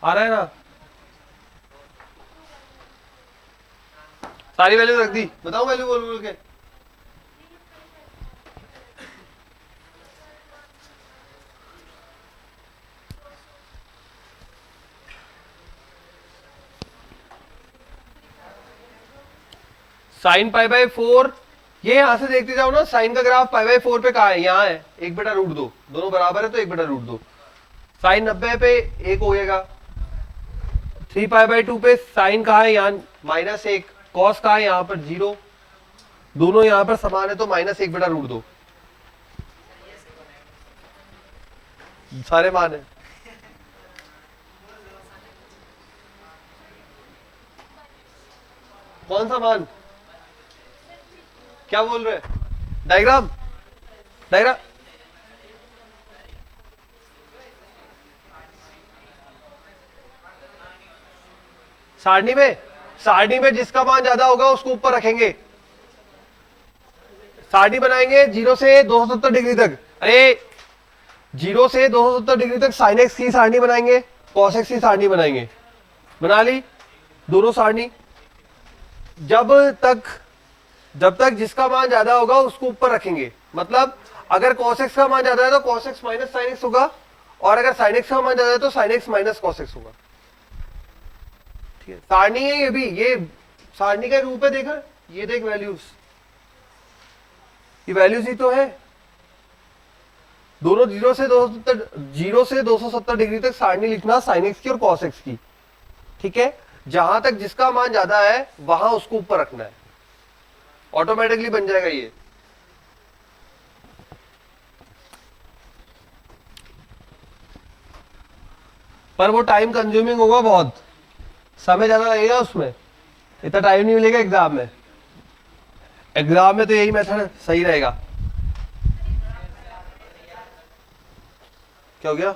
आ रहा है ना? सारी वैल्यू रख दी, बताओ वैल्यू बोल बोल के। साइन π/4, ये यहां से देखते जाओ ना, साइन का ग्राफ π/4 पे कहा है? यहाँ है 1/√2, दोनों बराबर है तो 1/√2। साइन 90 पे 1 हो जाएगा। 3π/2 पे साइन कहा है? यहाँ -1। कॉस कहा है? यहाँ पर 0। दोनों यहाँ पर समान है तो -1/√2 सारे मान है। कौन सा मान? क्या बोल रहे? डायग्राम डायग्राम सारणी में जिसका मान ज्यादा होगा उसको ऊपर रखेंगे। सारणी बनाएंगे 0 से 270 डिग्री तक। अरे 0 से 270 डिग्री तक साइन एक्स की सारणी बनाएंगे, कॉस एक्स की सारणी बनाएंगे। बना ली दोनों सारणी। जब तक जिसका मान ज्यादा होगा उसको ऊपर रखेंगे। मतलब अगर cos x का मान ज्यादा है तो cos x minus sin x होगा, और अगर sin x का मान ज्यादा है तो sin x minus cos x होगा। ठीक है, सारणी है ये भी, ये सारणी का रूप है। देखा, ये देख वैल्यूज, ये वैल्यूज ही तो है। दोनों 0 से 270 डिग्री तक सारणी लिखना sin x की और cos x की। ठीक है, जहां तक जिसका मान ज्यादा है वहां उसको ऊपर रखना है, ऑटोमेटिकली बन जाएगा ये। पर वो टाइम कंज्यूमिंग होगा, बहुत समय ज्यादा लगेगा उसमें, इतना टाइम नहीं मिलेगा एग्जाम में। एग्जाम में तो यही मेथड सही रहेगा। क्या हो गया?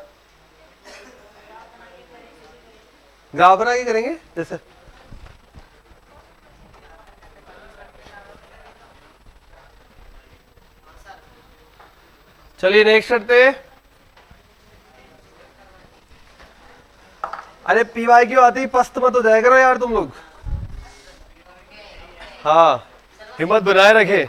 ग्राफ बना के करेंगे जैसे। चलिए नेक्स्ट करते हैं। अरे पी वाई क्यों आती, पस्त मत हो जाया करो यार तुम लोग। हाँ, हिम्मत बनाए रखे।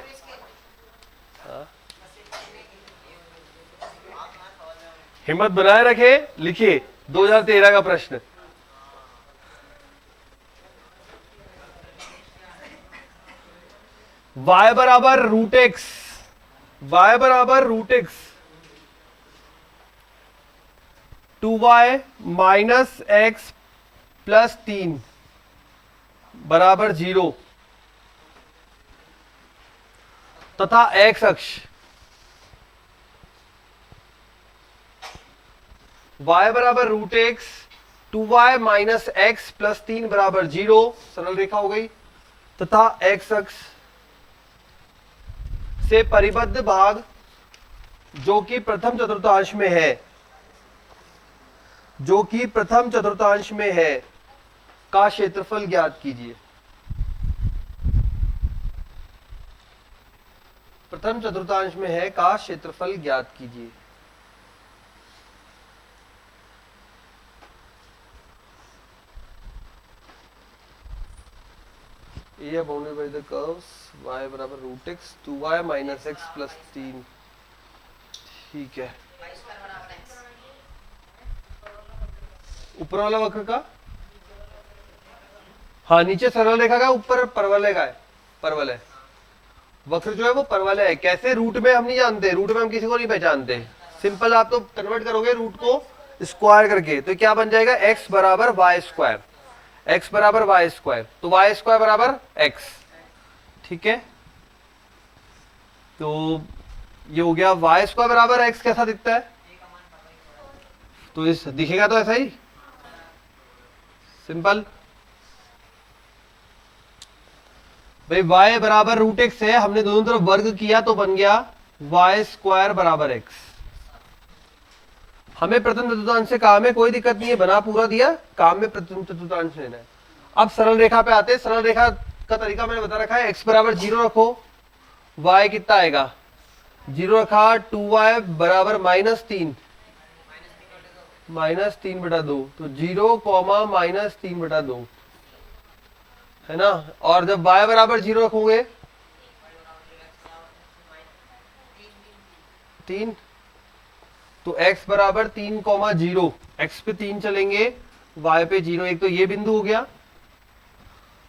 हिम्मत बनाए रखे। लिखिए 2013 का प्रश्न। y बराबर √x, y बराबर √x 2y minus x plus 3 बराबर 0 तथा x अक्ष y बराबर √x 2y minus x plus 3 बराबर 0, सरल रेखा हो गई, तथा x अक्ष से परिबद्ध भाग जो कि प्रथम चतुर्थांश में है, जो कि प्रथम चतुर्थांश में है, का क्षेत्रफल ज्ञात कीजिए। प्रथम चतुर्थांश में है का क्षेत्रफल ज्ञात कीजिए। ये bounded by the curves y बराबर √x 2y minus x plus 3। ठीक है, ऊपर वाला वक्र का, हाँ नीचे सरल रेखा का, ऊपर परवलय का है, परवलय वक्र जो है वो परवलय है। कैसे? रूट में हम नहीं जानते, रूट में हम किसी को नहीं पहचानते। सिंपल आप तो कन्वर्ट करोगे रूट को स्क्वायर करके, तो क्या बन जाएगा? x बराबर वाई स्क्वायर, x बराबर वाई स्क्वायर, तो वाई स्क्वायर बराबर x। ठीक है, तो ये हो गया वाई स्क्वायर बराबर x। कैसा दिखता है? तो इस दिखेगा तो ऐसा ही सिंपल भाई। y बराबर रूट एक्स है, हमने दोनों तरफ वर्ग किया तो बन गया वाई स्क्वायर बराबर x। हमें प्रथम चतुर्थांश से काम है, कोई दिक्कत नहीं है, बना पूरा दिया, काम में प्रथम चतुर्थांश लेना है। अब सरल रेखा पे आते हैं। सरल रेखा का तरीका मैंने बता रखा है। x बराबर 0 रखो, y कितना आएगा? 0 रखा, 2y बराबर -3, -3/2, तो 0 -3/2 है ना। और जब y बराबर 0 रखोगे 3, तो x बराबर 3,0, x पे 3 चलेंगे, y पे 0। एक तो ये बिंदु हो गया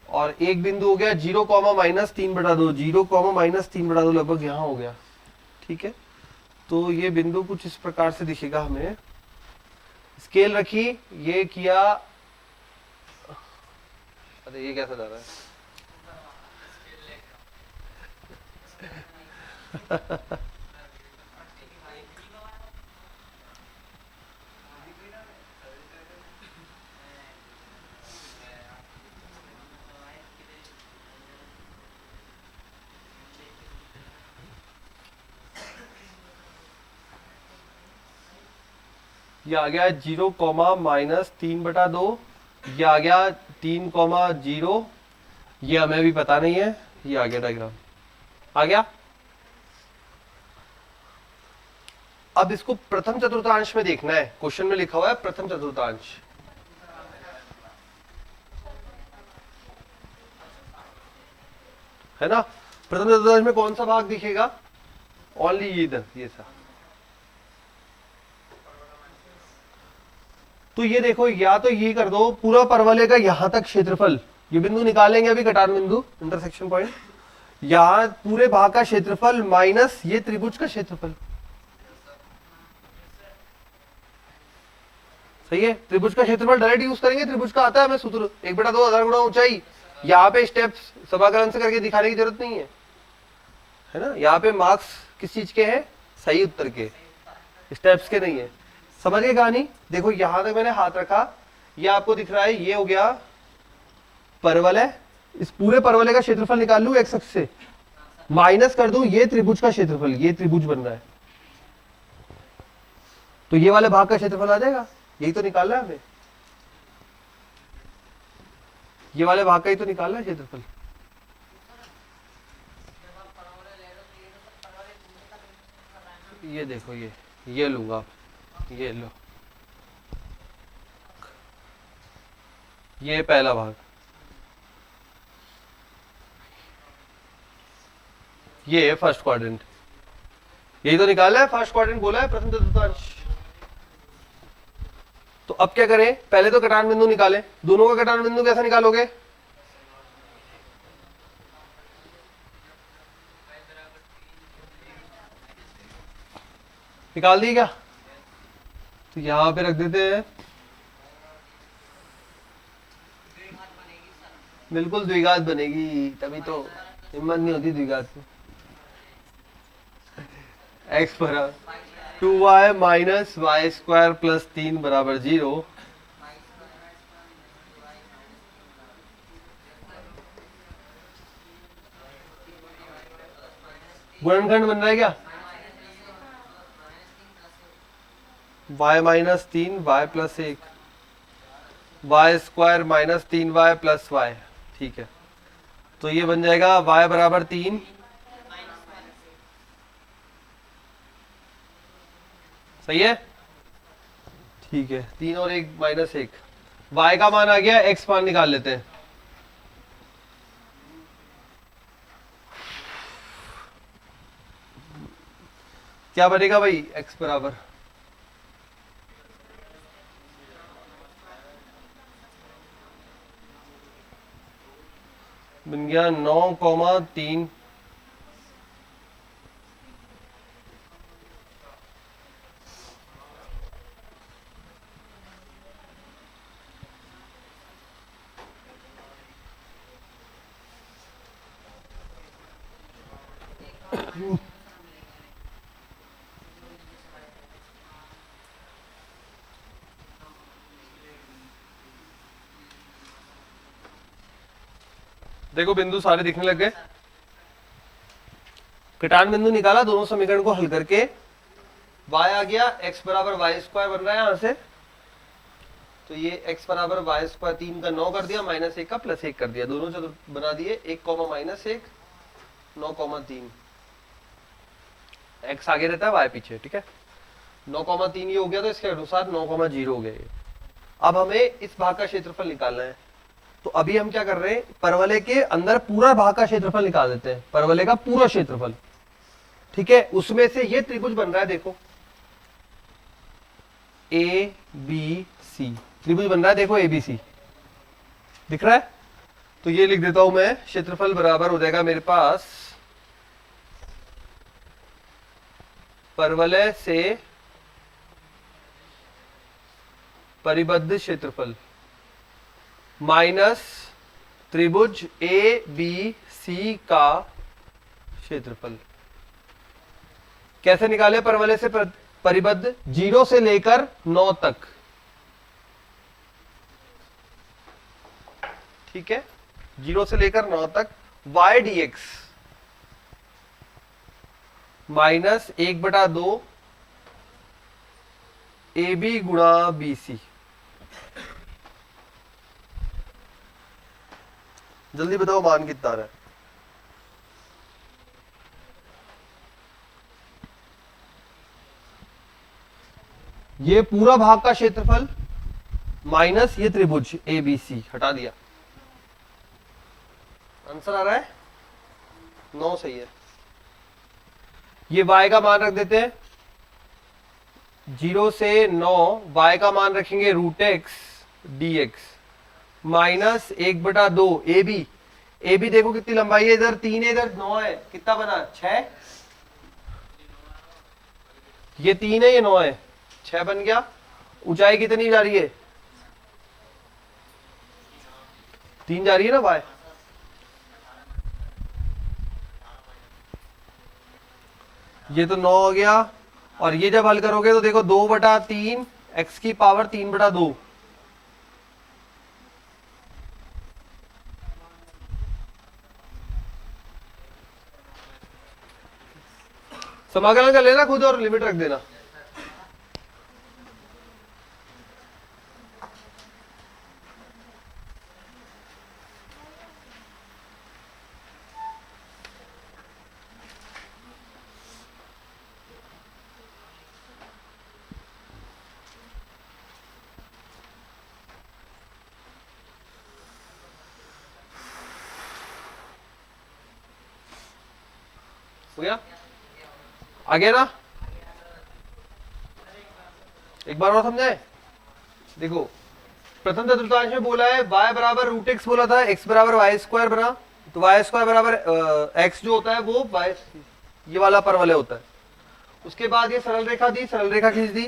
और एक बिंदु हो गया 0, -3/2, 0, -3/2 लगभग यहां हो गया। ठीक है, तो ये बिंदु कुछ इस प्रकार से दिखेगा। हमें स्केल रखी, ये किया, अरे ये कैसा जा रहा है? ये आ गया 0, -3/2, ये आ गया 3,0, ये हमें भी पता नहीं है। ये आ गया डायग्राम, आ गया। अब इसको प्रथम चतुर्थांश में देखना है। क्वेश्चन में लिखा हुआ है प्रथम चतुर्थांश, है ना। प्रथम चतुर्थांश में कौन सा भाग दिखेगा? ओनली इधर, ये सा। तो ये देखो, या तो ये कर दो, पूरा परवलय का यहां तक क्षेत्रफल, ये बिंदु निकालेंगे अभी, कटान बिंदु, इंटरसेक्शन पॉइंट, यहां पूरे भाग का क्षेत्रफल माइनस ये त्रिभुज का क्षेत्रफल। सही है, त्रिभुज का क्षेत्रफल डायरेक्ट यूज करेंगे। त्रिभुज का आता है हमें सूत्र, 1/2 आधार गुणा ऊंचाई। यहाँ पे स्टेप्स समाकलन से करके दिखाने की जरूरत नहीं है ना। यहाँ पे मार्क्स किस चीज के हैं? सही उत्तर के, स्टेप्स के नहीं है। समझ गए कहानी? देखो यहां तक मैंने हाथ रखा, ये आपको दिख रहा है, ये हो गया परवलय। इस पूरे परवलय का क्षेत्रफल निकाल लूं एक्स अक्ष से, माइनस कर दूं ये त्रिभुज का क्षेत्रफल, ये त्रिभुज बन रहा है, तो ये वाले भाग का क्षेत्रफल आ जाएगा। यही तो निकालना है हमें, ये वाले भाग का ही तो निकालना है क्षेत्रफल। ये देखो, ये लूंगा, ये लो, ये पहला भाग, ये है फर्स्ट क्वाड्रेंट, यही तो निकाला है। फर्स्ट क्वाड्रेंट बोला है प्रथम चतुर्थांश। तो अब क्या करें? पहले तो कटान बिंदु निकालें। दोनों का कटान बिंदु कैसा निकालोगे? निकाल दिए क्या? तो यहां पे रख देते हैं, बिल्कुल द्विघात बनेगी, तभी तो हिम्मत नहीं होती द्विघात में। x बराबर 2y minus Y square plus 3 बराबर 0। गुणनखंड बन रहा है क्या? y minus 3 y plus 1, y square minus 3y plus y। ठीक है, तो ये बन जाएगा y बराबर 3, सही है। ठीक है, 3 और 1 -1, y का मान आ गया, x मान निकाल लेते हैं। क्या बनेगा भाई? x बराबर बन गया 9,3। देखो बिंदु सारे दिखने लग गए। कटान बिंदु निकाला, दोनों समीकरण को हल करके y आ गया, x बराबर वाई स्क्वायर बन रहा है यहां से। तो ये x बराबर वाई स्क्वायर 3 का 9 कर दिया, -1 का +1 कर दिया, दोनों चतुर्थ बना दिए। 1, -1, 9,3। x आगे रहता है, y पीछे, ठीक है। 9,3 ये हो गया, तो इसके अनुसार 9,0 हो गया ये। अब हमें इस भाग का क्षेत्रफल निकालना है। तो अभी हम क्या कर रहे हैं, परवलय के अंदर पूरा भाग का क्षेत्रफल निकाल देते हैं, परवलय का पूरा क्षेत्रफल, ठीक है। उसमें से ये त्रिभुज बन रहा है, देखो ए बी सी त्रिभुज बन रहा है, देखो ABC दिख रहा है। तो ये लिख देता हूं मैं, क्षेत्रफल बराबर हो जाएगा मेरे पास परवलय से परिबद्ध क्षेत्रफल माइनस त्रिभुज ABC का क्षेत्रफल। कैसे निकाले परवलय से परिबद्ध? 0 से लेकर 9 तक, ठीक है। 0 से लेकर 9 तक y dx माइनस 1/2 AB गुणा BC। जल्दी बताओ मान कितना आ रहा है? ये पूरा भाग का क्षेत्रफल माइनस ये त्रिभुज ABC हटा दिया, आंसर आ रहा है 9, सही है। ये y का मान रख देते हैं, 0 से 9 y का मान रखेंगे √x dx माइनस 1/2 AB देखो कितनी लंबाई है, इधर 3 है, इधर 9 है, कितना बना 6। ये 3 है, ये 9 है, 6 बन गया। ऊंचाई कितनी जा रही है? 3 जा रही है ना y। ये तो 9 हो गया, और ये जब हल करोगे तो देखो 2/3 x की पावर 3/2। समाकलन कर लेना खुद और लिमिट रख देना। हो गया? आ गया ना? एक बार और समझाए। देखो प्रथम चतुर्थांश में बोला है y बराबर √x बोला था, x बराबर वाई स्क्वायर बना, तो वाई स्क्वायर बराबर x जो होता है वो y ये वाला परवलय होता है। उसके बाद ये सरल रेखा दी, सरल रेखा खींच दी,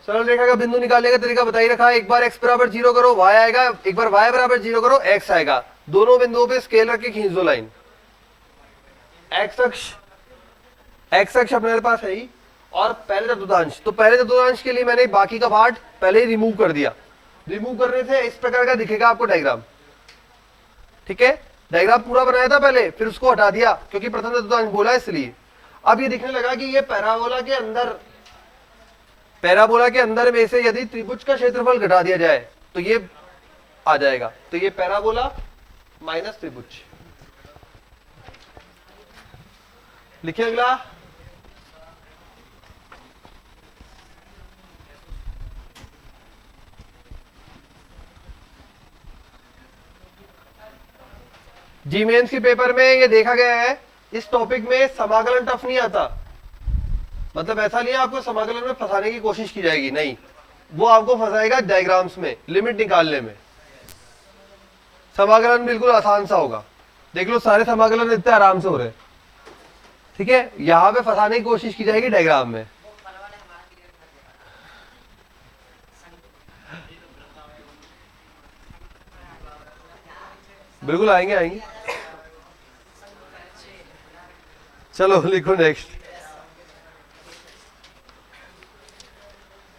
सरल रेखा का बिंदु निकालने का तरीका बता ही रखा। एक बार x बराबर 0 करो y आएगा, एक बार y बराबर 0 करो x आएगा। दोनों बिंदुओं पे स्केल रख के खींच दो लाइन। x अक्ष अपने पास है ही, और पहले चतुर्थांश, तो पहले चतुर्थांश के लिए मैंने बाकी का पार्ट पहले ही रिमूव कर दिया। रिमूव करने से इस प्रकार का दिखेगा आपको डायग्राम, ठीक है। डायग्राम पूरा बनाया था पहले, फिर उसको हटा दिया क्योंकि प्रथम चतुर्थांश बोला इसलिए। अब ये दिखने लगा कि ये पैराबोला के अंदर में से यदि त्रिभुज का क्षेत्रफल घटा दिया जाए तो ये आ जाएगा। तो ये पैराबोला माइनस त्रिभुज। लिखिए अगला, जी मेंस के पेपर में ये देखा गया है, इस टॉपिक में समाकलन टफ नहीं आता। मतलब ऐसा नहीं है आपको समाकलन में फंसाने की कोशिश की जाएगी, नहीं, वो आपको फंसाएगा डायग्राम्स में, लिमिट निकालने में। समाकलन बिल्कुल आसान सा होगा। देख लो सारे समाकलन इतने आराम से हो रहे हैं, ठीक है। यहां पे फंसाने की कोशिश की जाएगी डायग्राम में। बिल्कुल आएंगे आएंगे। चलो लिखो नेक्स्ट।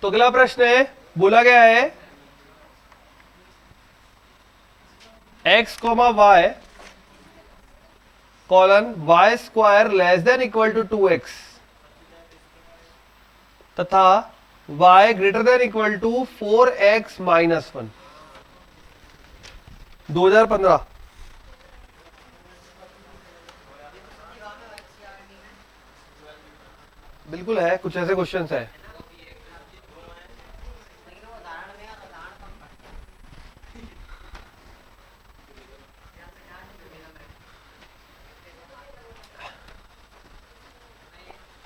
तो अगला प्रश्न है, बोला गया है x, y colon y square less than equal to 2x तथा y greater than equal to 4x minus 1। 2015। बिल्कुल है, कुछ ऐसे क्वेश्चंस है।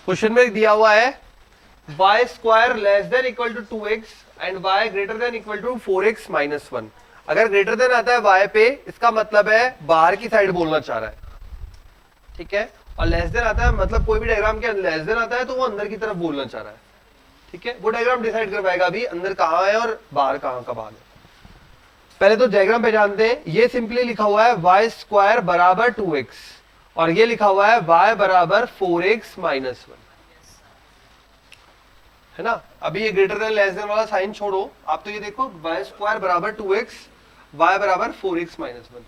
क्वेश्चन में दिया हुआ है y square less than equal to 2x and y greater than equal to 4x minus 1। अगर ग्रेटर देन आता है वाई पे, इसका मतलब है बाहर की साइड बोलना चाह रहा है, ठीक है। और लेस देन आता है मतलब कोई भी डायग्राम के लेस देन आता है तो वो अंदर की तरफ बोलना चाह रहा है, ठीक है। वो डायग्राम डिसाइड कर पाएगा अभी अंदर कहां है और बाहर कहां का भाग है। पहले तो डायग्राम पहचानते हैं। ये सिंपली लिखा हुआ है वाई स्क्वायर बराबर 2x और ये लिखा हुआ है y बराबर 4x माइनस 1, है ना। अभी ये ग्रेटर देन लेस देन वाला साइन छोड़ो, आप तो ये देखो y स्क्वायर बराबर 2x, y बराबर 4x माइनस 1।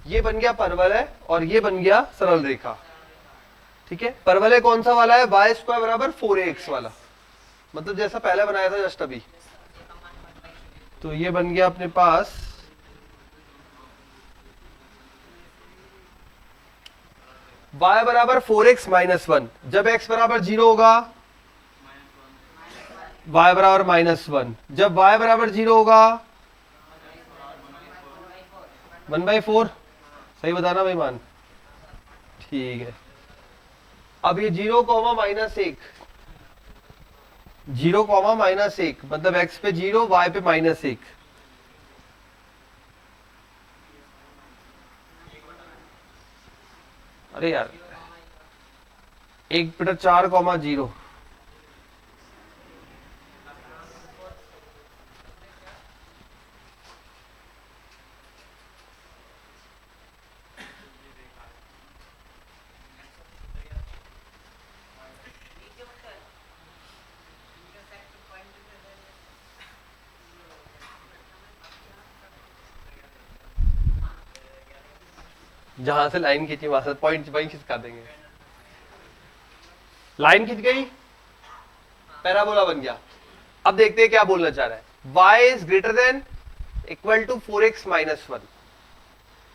ये बन गया परवल है और ये बन गया सरल रेखा, ठीक है। परवल है कौन सा वाला है, y स्क्वायर बराबर 4x वाला, मतलब जैसा पहले बनाया था जस्ट अभी। तो ये बन गया अपने पास y बराबर 4x माइनस 1। जब x बराबर 0 होगा y बराबर माइनस 1। जब y बराबर 0 होगा 1/4। सही बताना भाई मान, ठीक है। अब ये 0 कॉमा माइनस 1, 0 कॉमा माइनस 1 मतलब x पे 0 y पे माइनस 1। अरे यार 1/4 कॉमा 0। जहां से लाइन खींची वहां से पॉइंट वहीं खिसका देंगे। लाइन खिंच गई, पैराबोला बन गया। अब देखते हैं क्या बोलना चाह रहा है। y is greater than equal to 4x minus 1।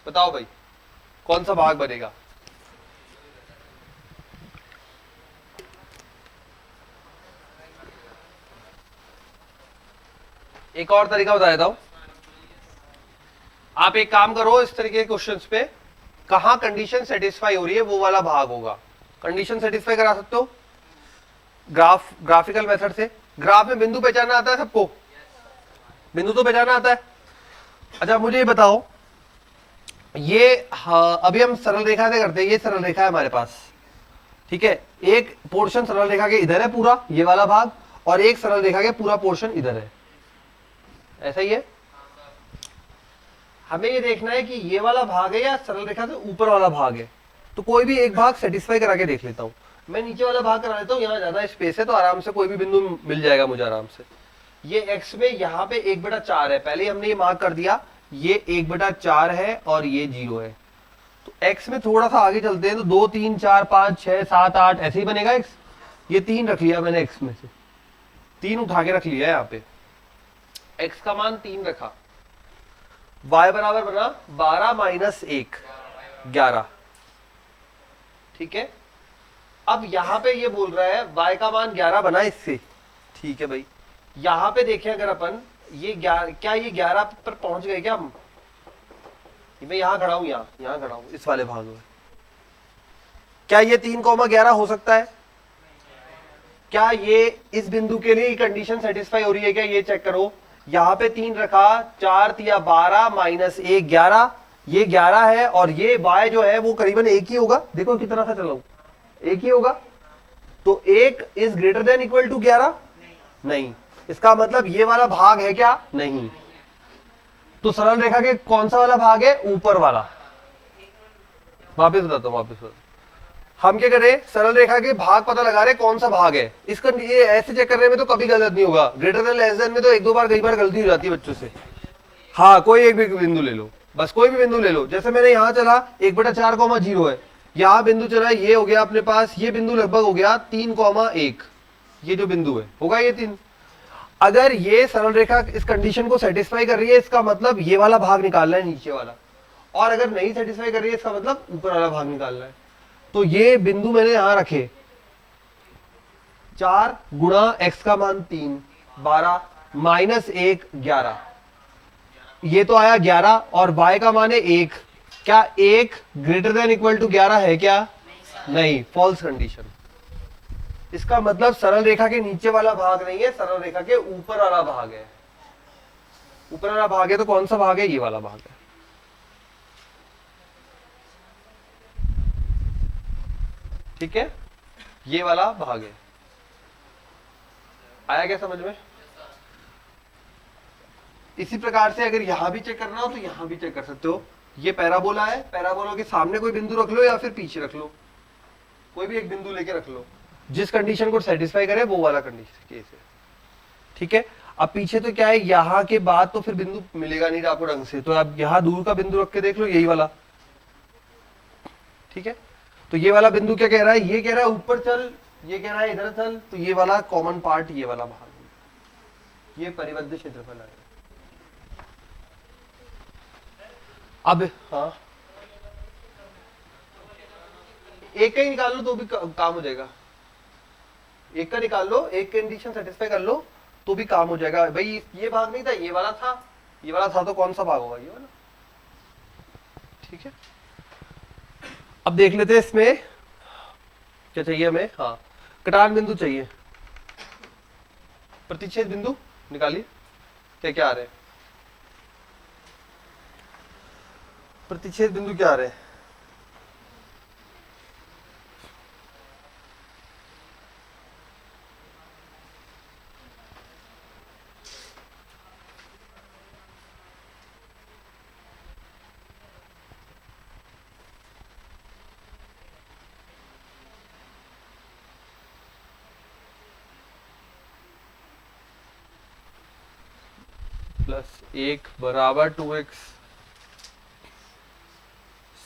बताओ भाई कौन सा भाग बनेगा। एक और तरीका बता देता हूं। आप एक काम करो, इस तरीके के क्वेश्चंस पे कहां कंडीशन सेटिस्फाई हो रही है वो वाला भाग होगा। कंडीशन सेटिस्फाई करा सकते हो ग्राफिकल मेथड से। ग्राफ में बिंदु पहचानना आता है सबको, बिंदु तो पहचानना आता है। अच्छा मुझे ये बताओ, ये अभी हम सरल रेखा से करते हैं। ये सरल रेखा है हमारे पास, ठीक है। एक पोर्शन सरल रेखा के इधर है पूरा ये वाला भाग, और एक सरल रेखा के पूरा पोर्शन इधर है, ऐसा ही है। हमें ये देखना है कि ये वाला भाग है या सरल रेखा से ऊपर वाला भाग है। तो कोई भी एक भाग सेटिस्फाई करा के देख लेता हूं। मैं नीचे वाला भाग करा लेता हूं, यहाँ ज्यादा स्पेस है तो आराम से कोई भी बिंदु मिल जाएगा मुझे आराम से। ये x में यहाँ पे 1/4 है, पहले हमने ये मार्क कर दिया। ये 1/4 है और ये 0 है। तो x में थोड़ा सा आगे चलते हैं तो 2 3 4 5 6 7 8 ऐसे ही बनेगा x। ये 3 रख लिया मैंने x में से, 3 उठा के रख लिया है यहाँ पे। x का मान 3 रखा, y बराबर बना 12 माइनस 1 11, ठीक है। अब यहां पे ये बोल रहा है y का मान 11 बना इससे, ठीक है भाई। यहां पे देखें अगर अपन ये 11, क्या ये 11 पर पहुंच गए क्या हम। मैं यहां खड़ा हूं, यहां खड़ा हूं इस वाले भाग में। क्या ये 3,11 हो सकता है? क्या ये इस बिंदु के लिए कंडीशन सेटिस्फाई हो रही है क्या, ये चेक करो। यहां पे 3 रखा, 4 तिया 12 माइनस 1 11, ये 11 है और ये y जो है वो करीबन एक ही होगा, देखो कितना सा चला हूं, एक ही होगा, तो एक is greater than equal to 11 नहीं, इसका मतलब ये वाला भाग है क्या, नहीं। तो सरल रेखा के कौन सा वाला भाग है, ऊपर वाला। वापिस बताता हूं, वापिस बताता हूं। हम क्या करें, सरल रेखा के भाग पता लगा रहे कौन सा भाग है, इसका ये ऐसे चेक करने में तो कभी गलत नहीं होगा, ग्रेटर देन लेस देन में तो एक दो बार कई बार गलती हो जाती है बच्चों से। हाँ, कोई एक भी बिंदु ले लो, बस कोई भी बिंदु ले लो, जैसे मैंने यहाँ चला 1/4,0 है, यहाँ बिंदु चला, ये हो गया अपने पास, ये बिंदु लगभग हो गया 3,1, ये जो बिंदु है होगा ये 3। अगर ये सरल रेखा इस कंडीशन को सेटिस्फाई कर रही है, इसका मतलब ये वाला भाग निकालना है, नीचे वाला, और अगर नहीं सेटिस्फाई कर रही है, इसका मतलब ऊपर वाला भाग निकालना है। तो ये बिंदु मैंने यहां रखे, 4 गुणा x का मान 3 12 माइनस 1 11, ये तो आया 11 और y का मान है 1, क्या 1 ग्रेटर देन इक्वल टू 11 है क्या, नहीं, फॉल्स कंडीशन। इसका मतलब सरल रेखा के नीचे वाला भाग नहीं है, सरल रेखा के ऊपर वाला भाग है। ऊपर वाला भाग है तो कौन सा भाग है, ये वाला भाग है। ठीक है, ये वाला भाग है। आया क्या समझ में? इसी प्रकार से अगर यहां भी चेक करना हो तो यहां भी चेक कर सकते हो। ये पैराबोला है, पैराबोला के सामने कोई बिंदु रख लो या फिर पीछे रख लो, कोई भी एक बिंदु लेके रख लो, जिस कंडीशन को सेटिस्फाई करे वो वाला कंडीशन केस है। ठीक है, अब पीछे तो क्या है, यहां के बाद तो फिर बिंदु मिलेगा नहीं आपको ढंग से, तो आप यहां दूर का बिंदु रख के देख लो, यही वाला। ठीक है, तो ये वाला बिंदु क्या कह रहा है, ये कह रहा है ऊपर चल, ये कह रहा है इधर चल, तो ये वाला कॉमन पार्ट ये वाला भाग, ये परिबद्ध क्षेत्रफल है। अब हाँ, एक का ही निकाल लो तो भी काम हो जाएगा, एक का निकाल लो, एक कंडीशन सेटिस्फाई कर लो तो भी काम हो जाएगा। भाई ये भाग नहीं था, ये वाला था, ये वाला था, तो कौन सा भाग होगा, ये वाला। ठीक है, अब देख लेते हैं इसमें क्या चाहिए हमें। हाँ, कटान बिंदु चाहिए, प्रतिच्छेद बिंदु निकालिए, क्या क्या आ रहे हैं, प्रतिच्छेद बिंदु क्या आ रहे हैं। +1 बराबर 2x,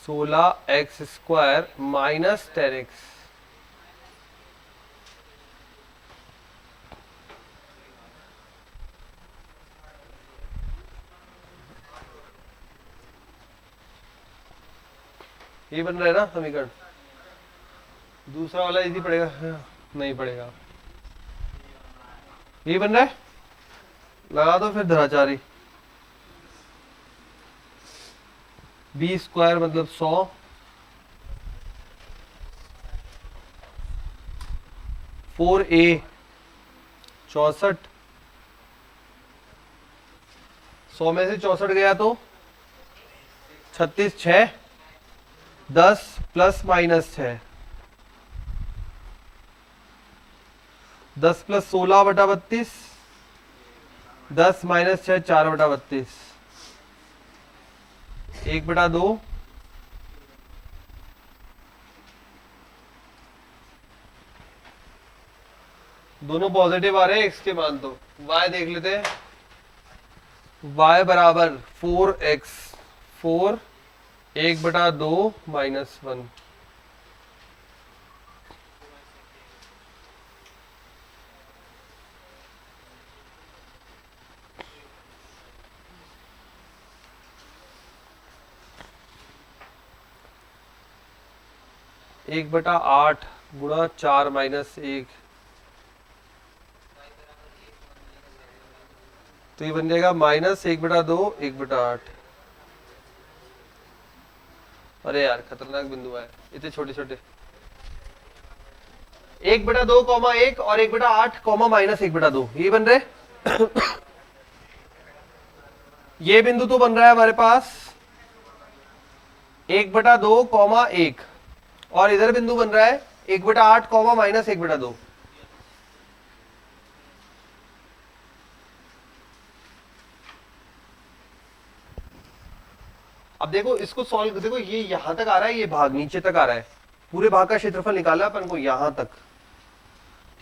16x² माइनस 10x। ये बन रहा है ना समीकरण, दूसरा वाला इजी पड़ेगा, नहीं पड़ेगा, ये बन रहा है, लगा दो फिर धराचारी, b² मतलब 100, 4a 64, 100 में से 64 गया तो 36, 6 10 प्लस माइनस 6, 10 प्लस 16/32, 10 माइनस 6 4/32, 1/2, दोनों पॉजिटिव आ रहे हैं, x के मान तो y देख लेते हैं, y बराबर 4x, 4 1/2 माइनस 1, एक बटा 8 गुणा 4 माइनस 1, तो ये बन जाएगा -1/2 1/8। अरे यार खतरनाक बिंदु है, इतने छोटे छोटे, 1/2 1 और 1/8 -1/2 ये बन रहे। ये बिंदु तो बन रहा है हमारे पास 1/2, 1 और इधर बिंदु बन रहा है 1/8, माइनस 1/2। अब देखो इसको सॉल्व, देखो ये यहां तक आ रहा है, ये भाग नीचे तक आ रहा है, पूरे भाग का क्षेत्रफल निकाला अपन को यहां तक,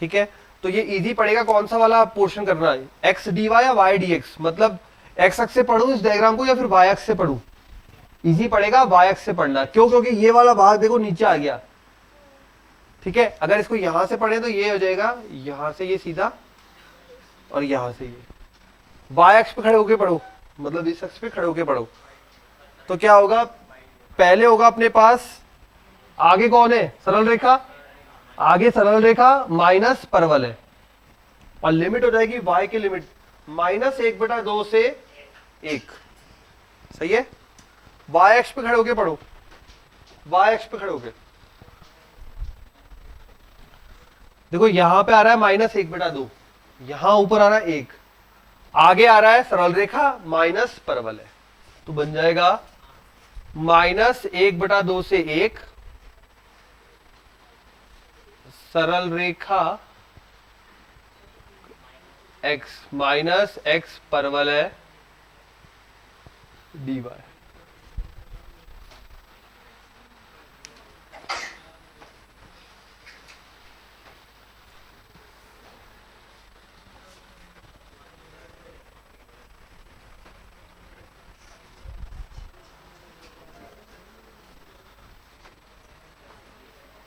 ठीक है। तो ये इजी पड़ेगा कौन सा वाला पोर्शन करना है, एक्स डी वाई या वाई डी एक्स, मतलब एक्स अक्ष से पढ़ू इस डायग्राम को या फिर वाई अक्ष से पढ़ू। इजी पड़ेगा वाई अक्ष से पढ़ना, क्यों, क्योंकि ये वाला भाग देखो नीचे आ गया, ठीक है। अगर इसको यहां से पढ़े तो ये हो जाएगा यहां से ये सीधा और यहां से ये, वाई अक्ष पे खड़े होके पढ़ो, मतलब इस अक्ष पे खड़े होके पढ़ो। तो क्या होगा, पहले होगा अपने पास, आगे कौन है, सरल रेखा, आगे सरल रेखा माइनस परवल है, और लिमिट हो जाएगी y की लिमिट -1/2 से 1, सही है। y अक्ष पे खड़े होके पढ़ो, y अक्ष पे खड़े होके देखो, यहां पे आ रहा है -1/2, यहां ऊपर आ रहा है 1, आगे आ रहा है सरल रेखा माइनस परवल है, तो बन जाएगा -1/2 से 1 सरल रेखा x माइनस x परवल है dy।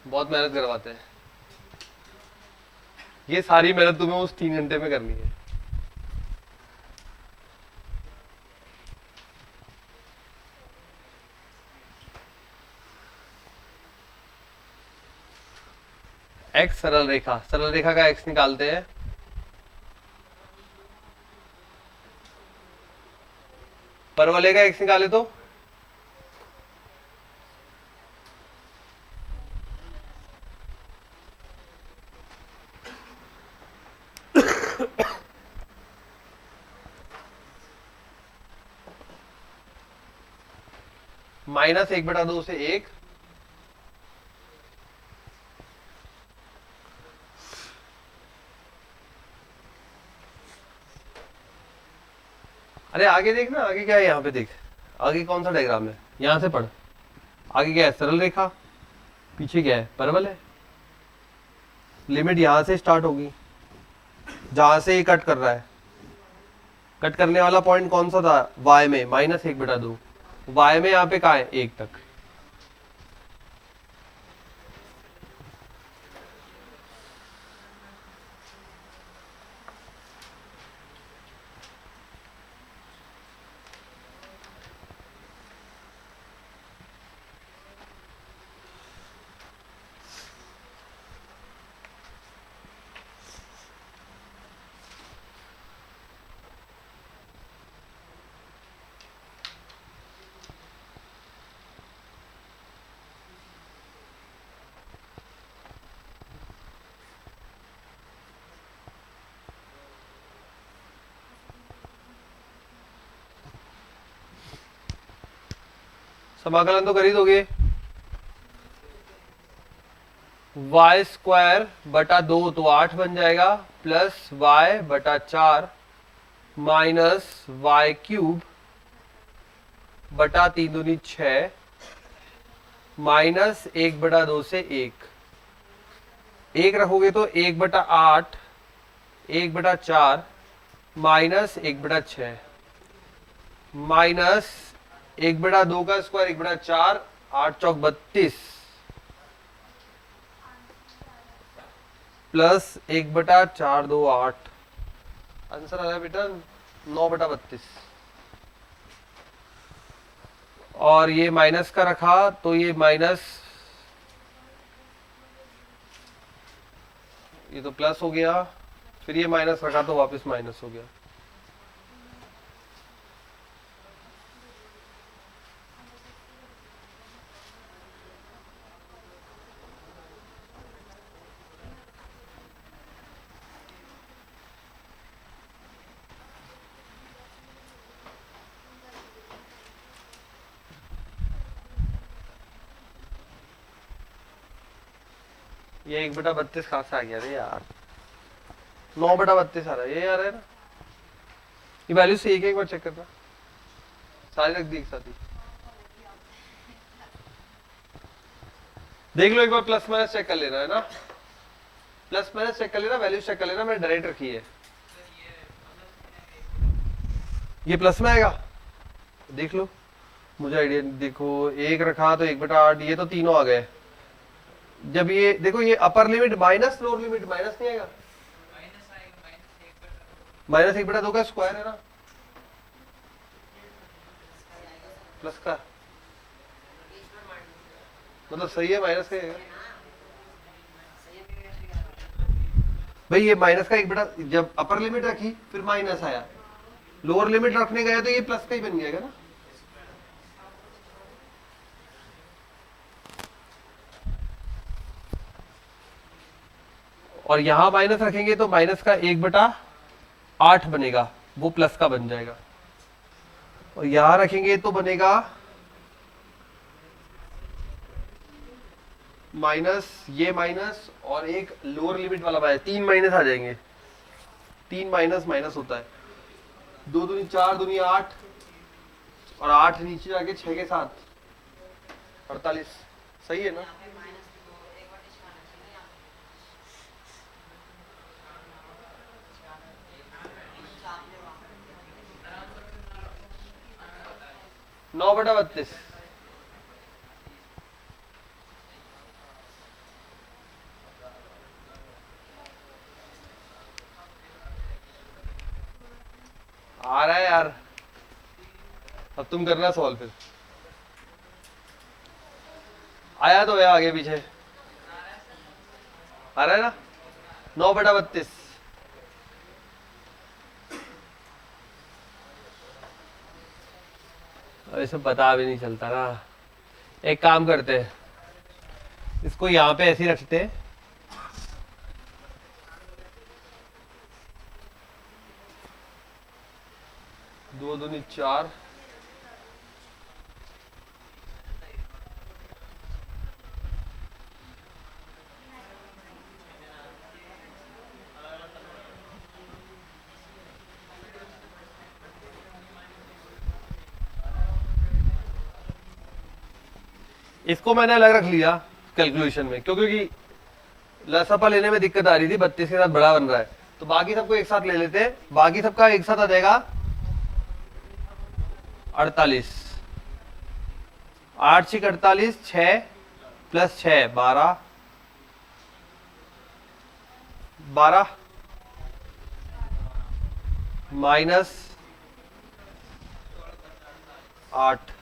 बहुत मेहनत करवाते हैं, ये सारी मेहनत तुम्हें उस 3 घंटे में करनी है। x सरल रेखा, सरल रेखा का x निकालते हैं, परवलय का x निकाले तो -1/2 से 1 अरे आगे देख ना, आगे क्या है, यहाँ पे देख, आगे कौन सा डायग्राम है, यहां से पढ़, आगे क्या है, सरल रेखा, पीछे क्या है, परवल है। लिमिट यहां से स्टार्ट होगी, जहां से ये कट कर रहा है, कट करने वाला पॉइंट कौन सा था, y में -1/2, y में यहाँ पे कहा है 1 तक। समाकलन तो कर ही दोगे, y²/2 तो 8 बन जाएगा, प्लस y/4 माइनस y³/3 दूनी 6 माइनस 1/2 से 1 रखोगे तो 1/8 1/4 माइनस 1/6 माइनस 1/2 का स्क्वायर 1/4, 8 चौक 32 प्लस 1/4 2 8, आंसर आ रहा है बेटा 9/32। और ये माइनस का रखा तो ये माइनस, ये तो प्लस हो गया, फिर ये माइनस रखा तो वापस माइनस हो गया। ये 1/32 कहाँ से आ गया रे यार, 9/32 आ रहा है ये, आ रहा है ना। ये वैल्यू सही है, एक बार चेक करना, सारी रख दी एक साथ ही। देख लो एक बार, प्लस माइनस चेक कर लेना है ना, प्लस माइनस चेक कर लेना, वैल्यू चेक कर लेना, मैंने डायरेक्ट रखी है। ये प्लस में आएगा, देख लो, मुझे आइडिया। देखो एक रखा तो 1/8, ये तो तीनों आ गए। जब ये देखो, ये upper limit minus, lower limit minus नहीं आएगा, -1/2 का स्क्वायर है ना, प्लस का मतलब सही है, माइनस का है भाई। ये माइनस का 1/, जब अपर लिमिट रखी फिर माइनस आया, लोअर लिमिट रखने गए तो ये प्लस का ही बन जाएगा ना। और यहां माइनस रखेंगे तो माइनस का 1/8 बनेगा, वो प्लस का बन जाएगा। और यहां रखेंगे तो बनेगा माइनस, ये माइनस और एक लोअर लिमिट वाला माइनस, 3 माइनस आ जाएंगे, 3 माइनस माइनस होता है, 2 दूनी 4, दूनी 8, और 8 नीचे जाके 6 के साथ 48, सही है ना। नौ बटा 32, आ रहा है यार, अब तुम करना सॉल्व फिर, आया तो है आगे पीछे, आ रहा है ना। 9/32, ऐसे पता भी नहीं चलता ना। एक काम करते हैं, इसको यहाँ पे ऐसे ही रखते हैं, दो दूनी 4, इसको मैंने अलग रख लिया कैलकुलेशन में, क्योंकि लसपा लेने में दिक्कत आ रही थी, 32 के साथ बड़ा बन रहा है, तो बाकी सबको एक साथ ले लेते हैं, बाकी सबका एक साथ आ जाएगा 48, 8 6 48, 6 + 6 12, 12 माइनस 8,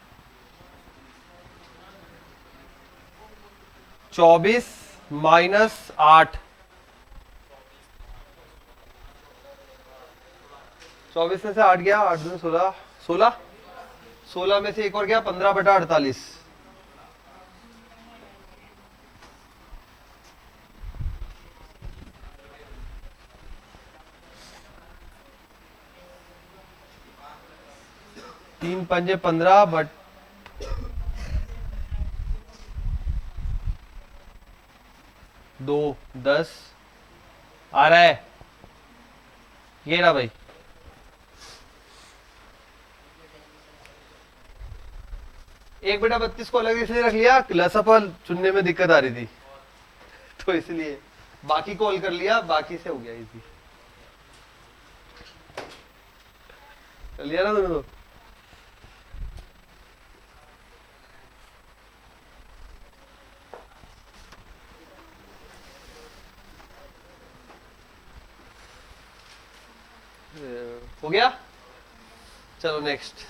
24 माइनस 8, 24 में से 8 गया, 8 दूनी 16, 16, 16 में से एक और गया 15/48, तीन पंजे 15 बट 2 10 आ रहा है, ये ना भाई। एक बटा 32 को अलग इसलिए रख लिया, लसअपल चुनने में दिक्कत आ रही थी तो इसलिए बाकी को हल कर लिया, बाकी से हो गया इजी, कर लिया ना दोनों। हो गया, चलो नेक्स्ट।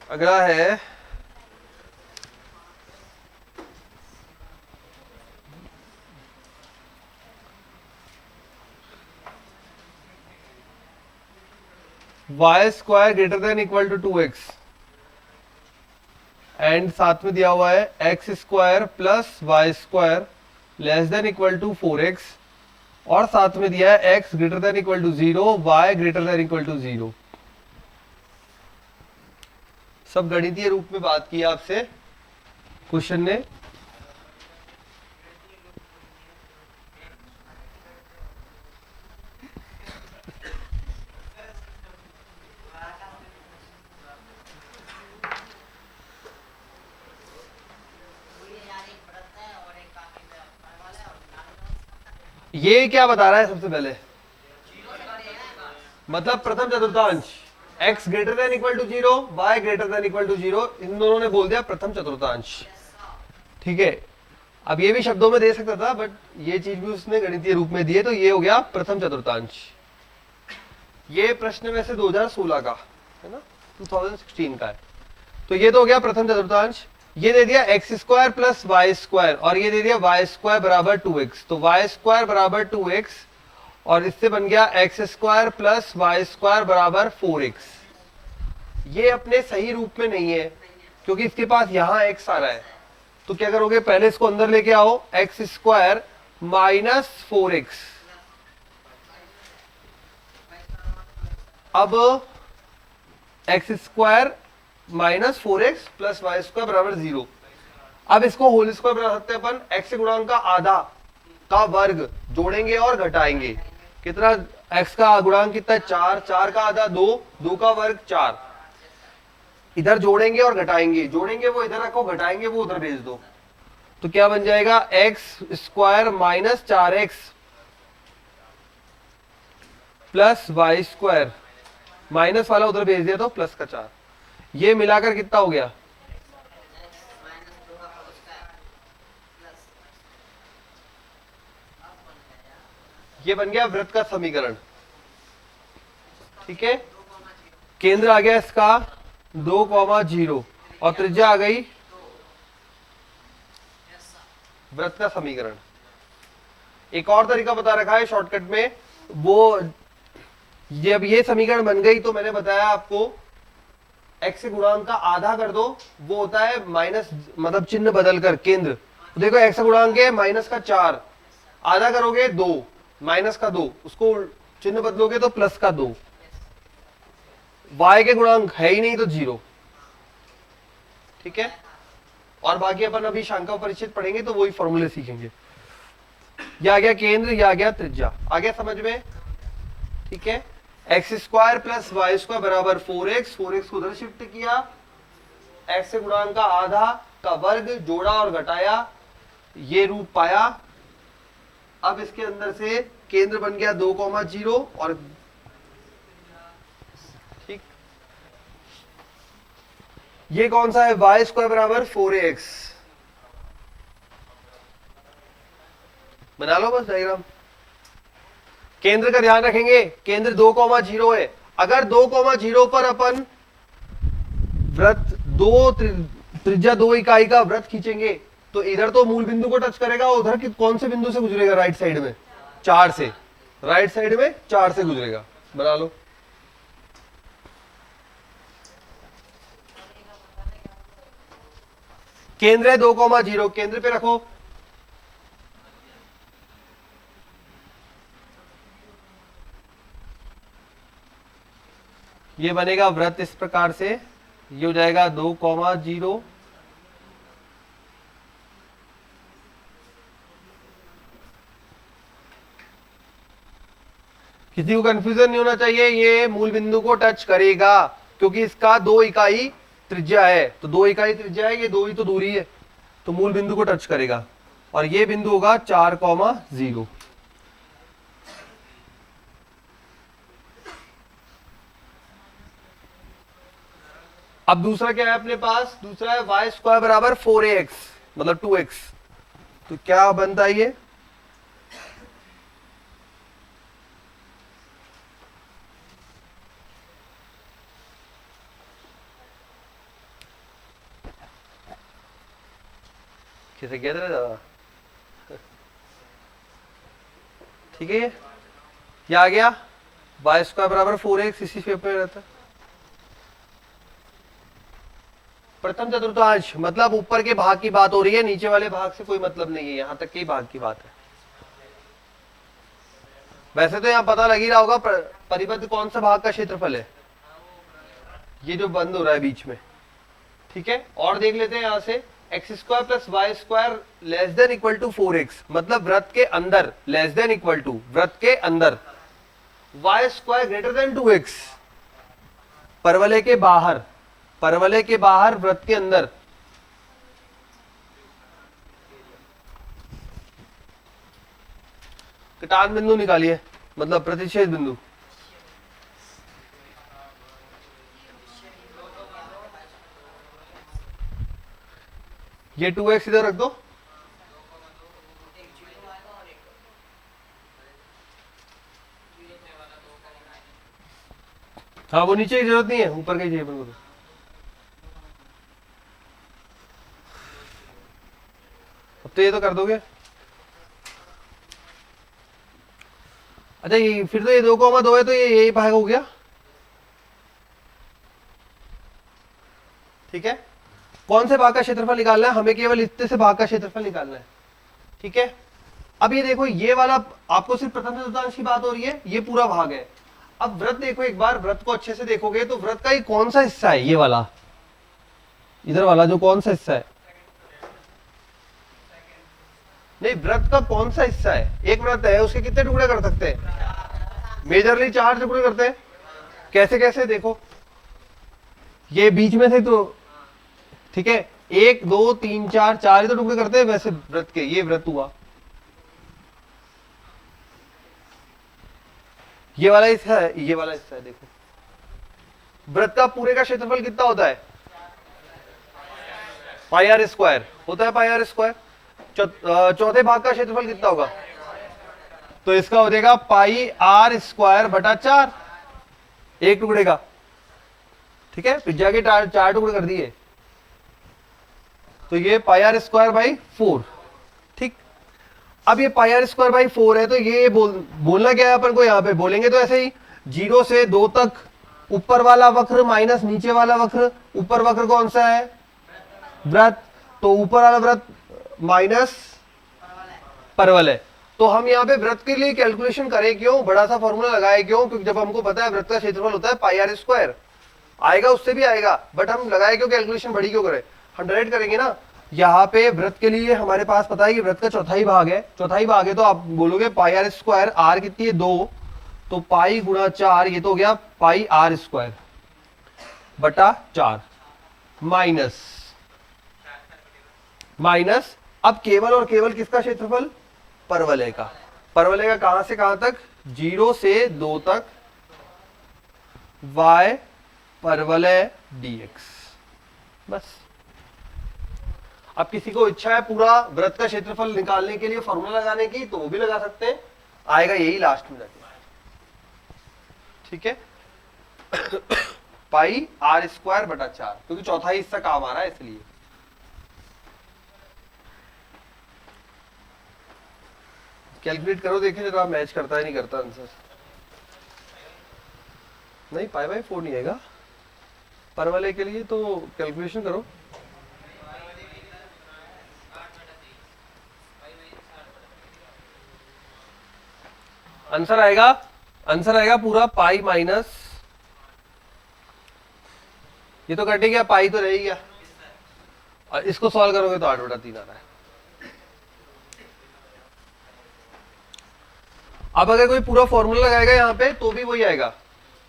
अगला है y² > 2x, एंड साथ में दिया हुआ है x square plus y square less than equal to 4x, और साथ में दिया है x greater than equal to 0, y greater than equal to 0। सब गणितीय रूप में बात की आपसे क्वेश्चन ने। ये क्या बता रहा है सबसे पहले, मतलब प्रथम चतुर्थांश x greater than equal to 0, y greater than equal to 0, इन दोनों ने बोल दिया प्रथम चतुर्थांश। ठीक है, अब ये भी शब्दों में दे सकता था बट ये चीज भी उसने गणितीय रूप में दी है, तो ये हो गया प्रथम चतुर्थांश। ये प्रश्न में से 2016 का है ना, 2016 का है। तो ये तो हो गया प्रथम चतुर्थांश। ये दे दिया x square plus y square, और ये दे दिया वाई स्क्वायर बराबर 2x, तो वाई स्क्वायर बराबर 2x, और इससे बन गया x square plus y square बराबर 4x। ये अपने सही रूप में नहीं है क्योंकि इसके पास यहां x आ रहा है, तो क्या करोगे, पहले इसको अंदर लेके आओ, एक्स स्क्वायर माइनस 4x। अब x square minus 4x plus y square बराबर 0। अब इसको होल स्क्वायर बना सकते हैं अपन, x गुणांक का आधा का वर्ग जोड़ेंगे और घटाएंगे। कितना, x का गुणांक कितना है 4, 4 का आधा 2, 2 का वर्ग 4। इधर जोड़ेंगे और घटाएंगे, जोड़ेंगे वो इधर रखो, घटाएंगे वो उधर भेज दो, तो क्या बन जाएगा x square minus 4x plus y square, minus वाला उधर भेज दिया तो प्लस का 4। ये मिलाकर कितना हो गया, ये बन गया वृत्त का समीकरण। ठीक है, केंद्र आ गया इसका 2,0 और त्रिज्या आ गई वृत्त का समीकरण। एक और तरीका बता रखा है शॉर्टकट में, वो जब ये समीकरण बन गई तो मैंने बताया आपको x गुणांक का आधा कर दो, वो होता है माइनस, मतलब चिन्ह बदलकर केंद्र। तो देखो x गुणांक है माइनस का 4, आधा करोगे 2, माइनस का 2, उसको चिन्ह बदलोगे तो प्लस का 2। y के गुणांक है ही नहीं तो 0। ठीक है, और बाकी अपन अभी शांका परिचित पढ़ेंगे तो वही फॉर्मूले सीखेंगे। यह आ गया केंद्र, यह आ गया त्रिज्या, आ गया समझ में। ठीक है, x square plus y square बराबर 4x, 4x को उधर शिफ्ट किया, x गुणांक का आधा का वर्ग जोड़ा और घटाया, ये रूप पाया। अब इसके अंदर से केंद्र बन गया 2,0 और ठीक, ये कौन सा है, वाई स्क्वायर बराबर 4x। बना लो बस डायग्राम। केंद्र का ध्यान रखेंगे, केंद्र 2,0 है। अगर 2,0 पर अपन वृत्त त्रिज्या 2 इकाई का वृत्त खींचेंगे तो इधर तो मूल बिंदु को टच करेगा, उधर कौन से बिंदु से गुजरेगा, राइट साइड में 4 से, राइट साइड में 4 से गुजरेगा। बना लो। केंद्र है 2,0, केंद्र पे रखो। ये बनेगा वृत्त इस प्रकार से, ये हो जाएगा 2,0। किसी को कंफ्यूजन नहीं होना चाहिए, ये मूल बिंदु को टच करेगा क्योंकि इसका 2 इकाई त्रिज्या है, तो 2 इकाई त्रिज्या है, ये 2 ही तो दूरी है, तो मूल बिंदु को टच करेगा। और ये बिंदु होगा 4,0। अब दूसरा क्या है अपने पास, दूसरा है वाई स्क्वायर बराबर 4ax, मतलब 2x। तो क्या बनता है ये, किसे कहते रहे ज्यादा। ठीक है, ये आ गया वाई स्क्वायर बराबर 4x, इसी शेप में रहता है। प्रथम चतुर्थांश मतलब ऊपर के भाग की बात हो रही है, नीचे वाले भाग से कोई मतलब नहीं है, यहां तक के भाग की बात है। वैसे तो यहां पता लग ही रहा होगा परिबद्ध कौन सा भाग का क्षेत्रफल है, ये जो बंद हो रहा है बीच में। ठीक है, और देख लेते हैं यहां से x square plus y square less than equal to 4x, मतलब वृत्त के अंदर लेस देन इक्वल टू, वृत्त के अंदर Y square greater than 2x, परवलय के बाहर, परवलय के बाहर वृत्त के अंदर कटान बिंदु निकालिए, मतलब प्रतिच्छेद बिंदु। ये 2x इधर रख दो, हाँ वो नीचे की जरूरत नहीं है, ऊपर का ही चाहिए अपन को। अब तो ये तो कर दोगे। अच्छा ये फिर तो ये 2,2 है, तो ये यही भाग हो गया। ठीक है, कौन से भाग का क्षेत्रफल निकालना है, हमें केवल इतने से भाग का क्षेत्रफल निकालना है। ठीक है, अब ये देखो, ये वाला आपको सिर्फ प्रथम चतुर्थांश की बात हो रही है, ये पूरा भाग है। अब वृत्त देखो एक बार, वृत्त को अच्छे से देखोगे तो वृत्त का ये कौन सा हिस्सा है, ये वाला इधर वाला जो कौन सा हिस्सा है, नहीं वृत्त का कौन सा हिस्सा है, एक वृत्त है उसके कितने टुकड़े कर सकते हैं, मेजरली 4 टुकड़े करते हैं। कैसे कैसे देखो, ये बीच में से तो ठीक है, 1 2 3 4 4 ही तो टुकड़े करते हैं वैसे वृत्त के, ये वृत्त हुआ, ये वाला हिस्सा है, ये वाला हिस्सा है। देखो वृत्त का पूरे का क्षेत्रफल कितना होता है, पाई आर स्क्वायर होता है, पाई आर स्क्वायर। चौथे भाग का क्षेत्रफल कितना होगा, तो इसका हो जाएगा पाई आर स्क्वायर बटा 4, एक टुकड़े का। ठीक है, पिज्जा के 4 टुकड़े कर दिए, तो ये पाई आर स्क्वायर बाई 4। ठीक, अब ये पाई आर स्क्वायर बाई 4 है, तो ये बोलना क्या है अपन को, यहां पे बोलेंगे तो ऐसे ही 0 से 2 तक ऊपर वाला वक्र माइनस नीचे वाला वक्र, ऊपर वक्र कौन सा है, वृत्त, तो ऊपर वाला वृत्त माइनस परवलय। तो हम यहाँ पे वृत्त के लिए कैलकुलेशन करें क्यों, बड़ा सा फॉर्मूला लगाए क्यों, क्योंकि जब हमको पता है वृत्त का क्षेत्रफल होता है पाई आर स्क्वायर, आएगा उससे भी आएगा, बट हम लगाए क्यों, कैलकुलेशन बड़ी क्यों करें, हम डायरेक्ट करेंगे ना। यहाँ पे वृत्त के लिए हमारे पास पता है कि वृत्त का चौथाई भाग है, चौथाई भाग है तो आप बोलोगे पाई आर स्क्वायर, आर कितनी है 2, तो पाई गुणा 4, ये तो हो गया पाई आर स्क्वायर बटा 4 माइनस माइनस, अब केवल और केवल किसका क्षेत्रफल, परवलय का। परवलय का कहां से कहां तक, 0 से 2 तक y परवलय dx, बस। अब किसी को इच्छा है पूरा वृत्त का क्षेत्रफल निकालने के लिए फॉर्मूला लगाने की, तो वो भी लगा सकते हैं, आएगा यही लास्ट में जाके। ठीक है, पाई आर स्क्वायर बटा 4, क्योंकि चौथाई हिस्सा काम आ रहा है इसलिए। कैलकुलेट करो, देखें जरा मैच करता है नहीं करता आंसर। नहीं पाई बाई 4 नहीं आएगा परवलय के लिए, तो कैलकुलेशन करो। आंसर आएगा पूरा पाई माइनस, ये तो कटे गया, पाई तो रह गया, और इसको सॉल्व करोगे तो 8/3 आ रहा है। अब अगर कोई पूरा फॉर्मूला लगाएगा यहाँ पे तो भी वही आएगा,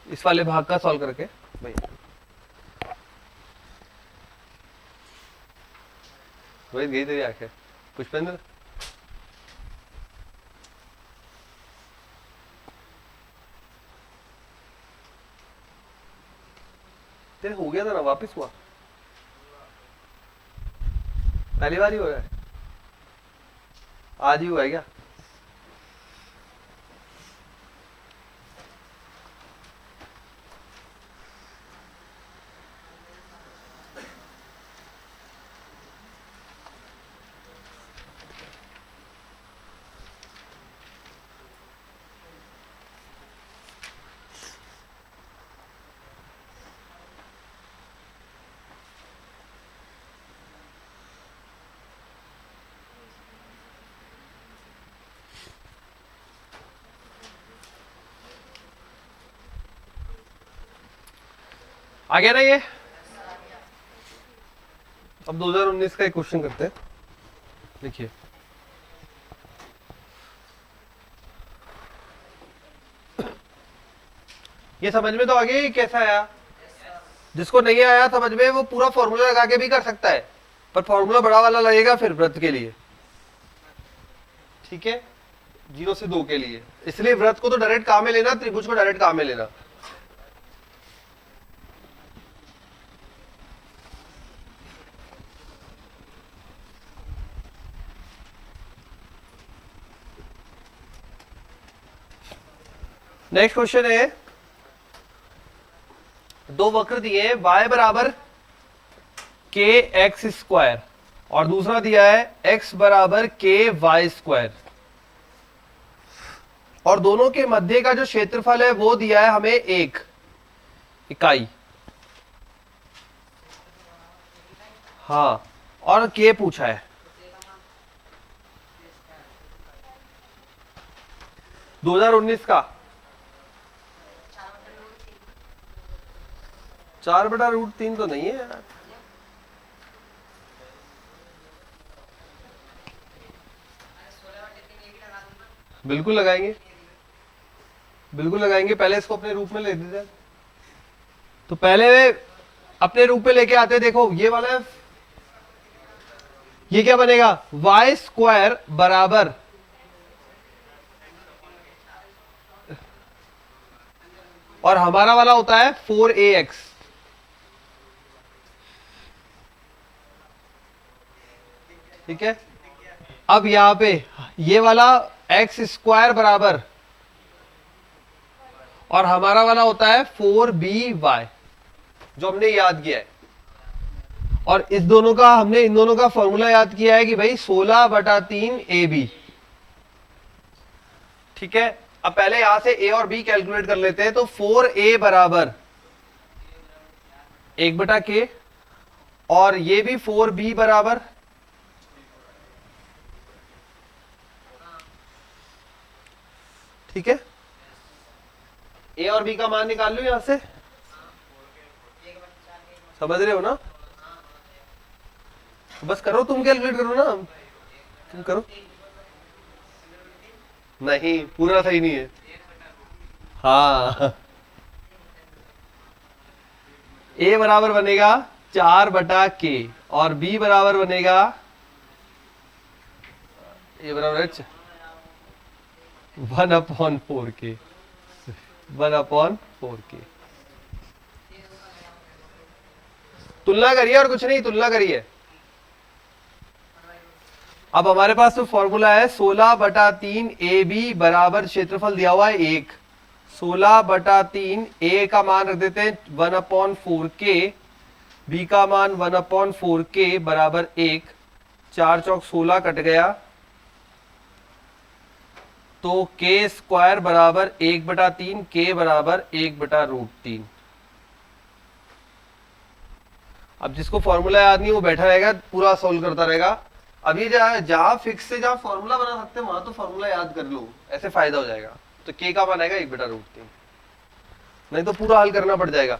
इस वाले भाग का सॉल्व करके भाई। रोहित गई तेरी आंखें, पुष्पेंद्र तेरे हो गया था ना, वापस हुआ, पहली बार ही हो रहा है, आज ही हुआ है क्या। आ गया ना ये। अब 2019 का एक क्वेश्चन करते हैं, देखिए ये समझ में तो आ गया कैसा आया। जिसको नहीं आया समझ में वो पूरा फॉर्मूला लगा के भी कर सकता है, पर फॉर्मूला बड़ा वाला लगेगा फिर व्रत के लिए, ठीक है, 0 से 2 के लिए। इसलिए व्रत को तो डायरेक्ट काम में लेना, त्रिभुज को डायरेक्ट काम में लेना। नेक्स्ट क्वेश्चन है, दो वक्र दिए हैं, y बराबर के एक्स स्क्वायर और दूसरा दिया है x बराबर के वाई स्क्वायर, और दोनों के मध्य का जो क्षेत्रफल है वो दिया है हमें 1 इकाई। हाँ, और k पूछा है। दो 2019 का 4/√3 तो नहीं है यार। बिल्कुल लगाएंगे, बिल्कुल लगाएंगे। पहले इसको अपने रूप में ले दीजिए। तो पहले अपने रूप में लेके आते, देखो ये वाला है, ये क्या बनेगा, वाई स्क्वायर बराबर और हमारा वाला होता है 4ax। ठीक है, अब यहां पे ये वाला एक्स स्क्वायर बराबर और हमारा वाला होता है 4by जो हमने याद किया है, और इस दोनों का हमने इन दोनों का फॉर्मूला याद किया है कि भाई 16/3 AB। ठीक है, अब पहले यहां से a और b कैलकुलेट कर लेते हैं। तो 4a बराबर 1/k और ये भी 4b बराबर, ठीक है, a और b का मान निकाल लो यहां से, समझ रहे हो ना। बस करो, तुम कैलकुलेट करो ना, तुम करो। नहीं, पूरा सही नहीं है। हाँ, a बराबर बनेगा 4/k और b बराबर बनेगा a बराबर 1/4k, 1/4k। तुलना करिए और कुछ नहीं, तुलना करिए। अब हमारे पास तो फॉर्मूला है 16/3 AB बराबर क्षेत्रफल दिया हुआ है 1। 16/3 A का मान रख देते हैं 1/4k, B का मान 1/4k बराबर 1। 4 चौक 16 कट गया, तो k स्क्वायर बराबर 1/3, k बराबर 1/√3। अब जिसको फॉर्मूला याद नहीं वो बैठा रहेगा, पूरा सोल्व करता रहेगा। अभी जहां फिक्स से जहां फॉर्मूला बना सकते हैं वहां तो फॉर्मूला याद कर लो, ऐसे फायदा हो जाएगा। तो k का मान आएगा 1/√3, नहीं तो पूरा हल करना पड़ जाएगा।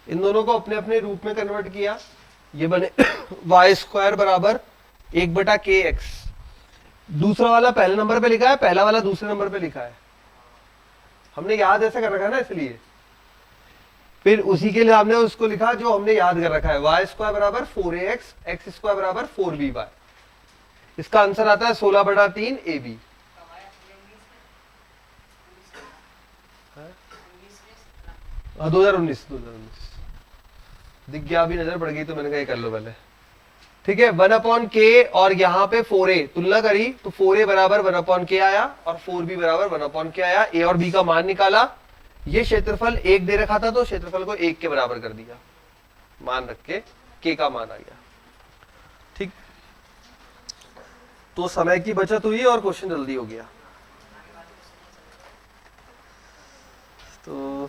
इन दोनों को अपने अपने रूप में कन्वर्ट किया, ये बने वाई स्क्वायर बराबर 1/kx। दूसरा वाला पहले नंबर पे लिखा है, पहला वाला दूसरे नंबर पे लिखा है। हमने याद ऐसे कर रखा है ना, इसलिए फिर उसी के लिए हमने उसको लिखा जो हमने याद कर रखा है। वाई स्क्वायर बराबर 4ax, एक्स स्क्वायर बराबर 4by। इसका आंसर आता है 16/3 AB। हाँ, 2019 दिख गया, अभी नजर पड़ गई तो मैंने कहा ये कर लो पहले। ठीक है, 1/k और यहाँ पे 4a तुलना करी तो 4a बराबर 1/k आया और 4b बराबर 1/k आया। a और b का मान निकाला, ये क्षेत्रफल 1 दे रखा था तो क्षेत्रफल को 1 के बराबर कर दिया, मान रख के k का मान आ गया। ठीक, तो समय की बचत हुई और क्वेश्चन जल्दी हो गया। तो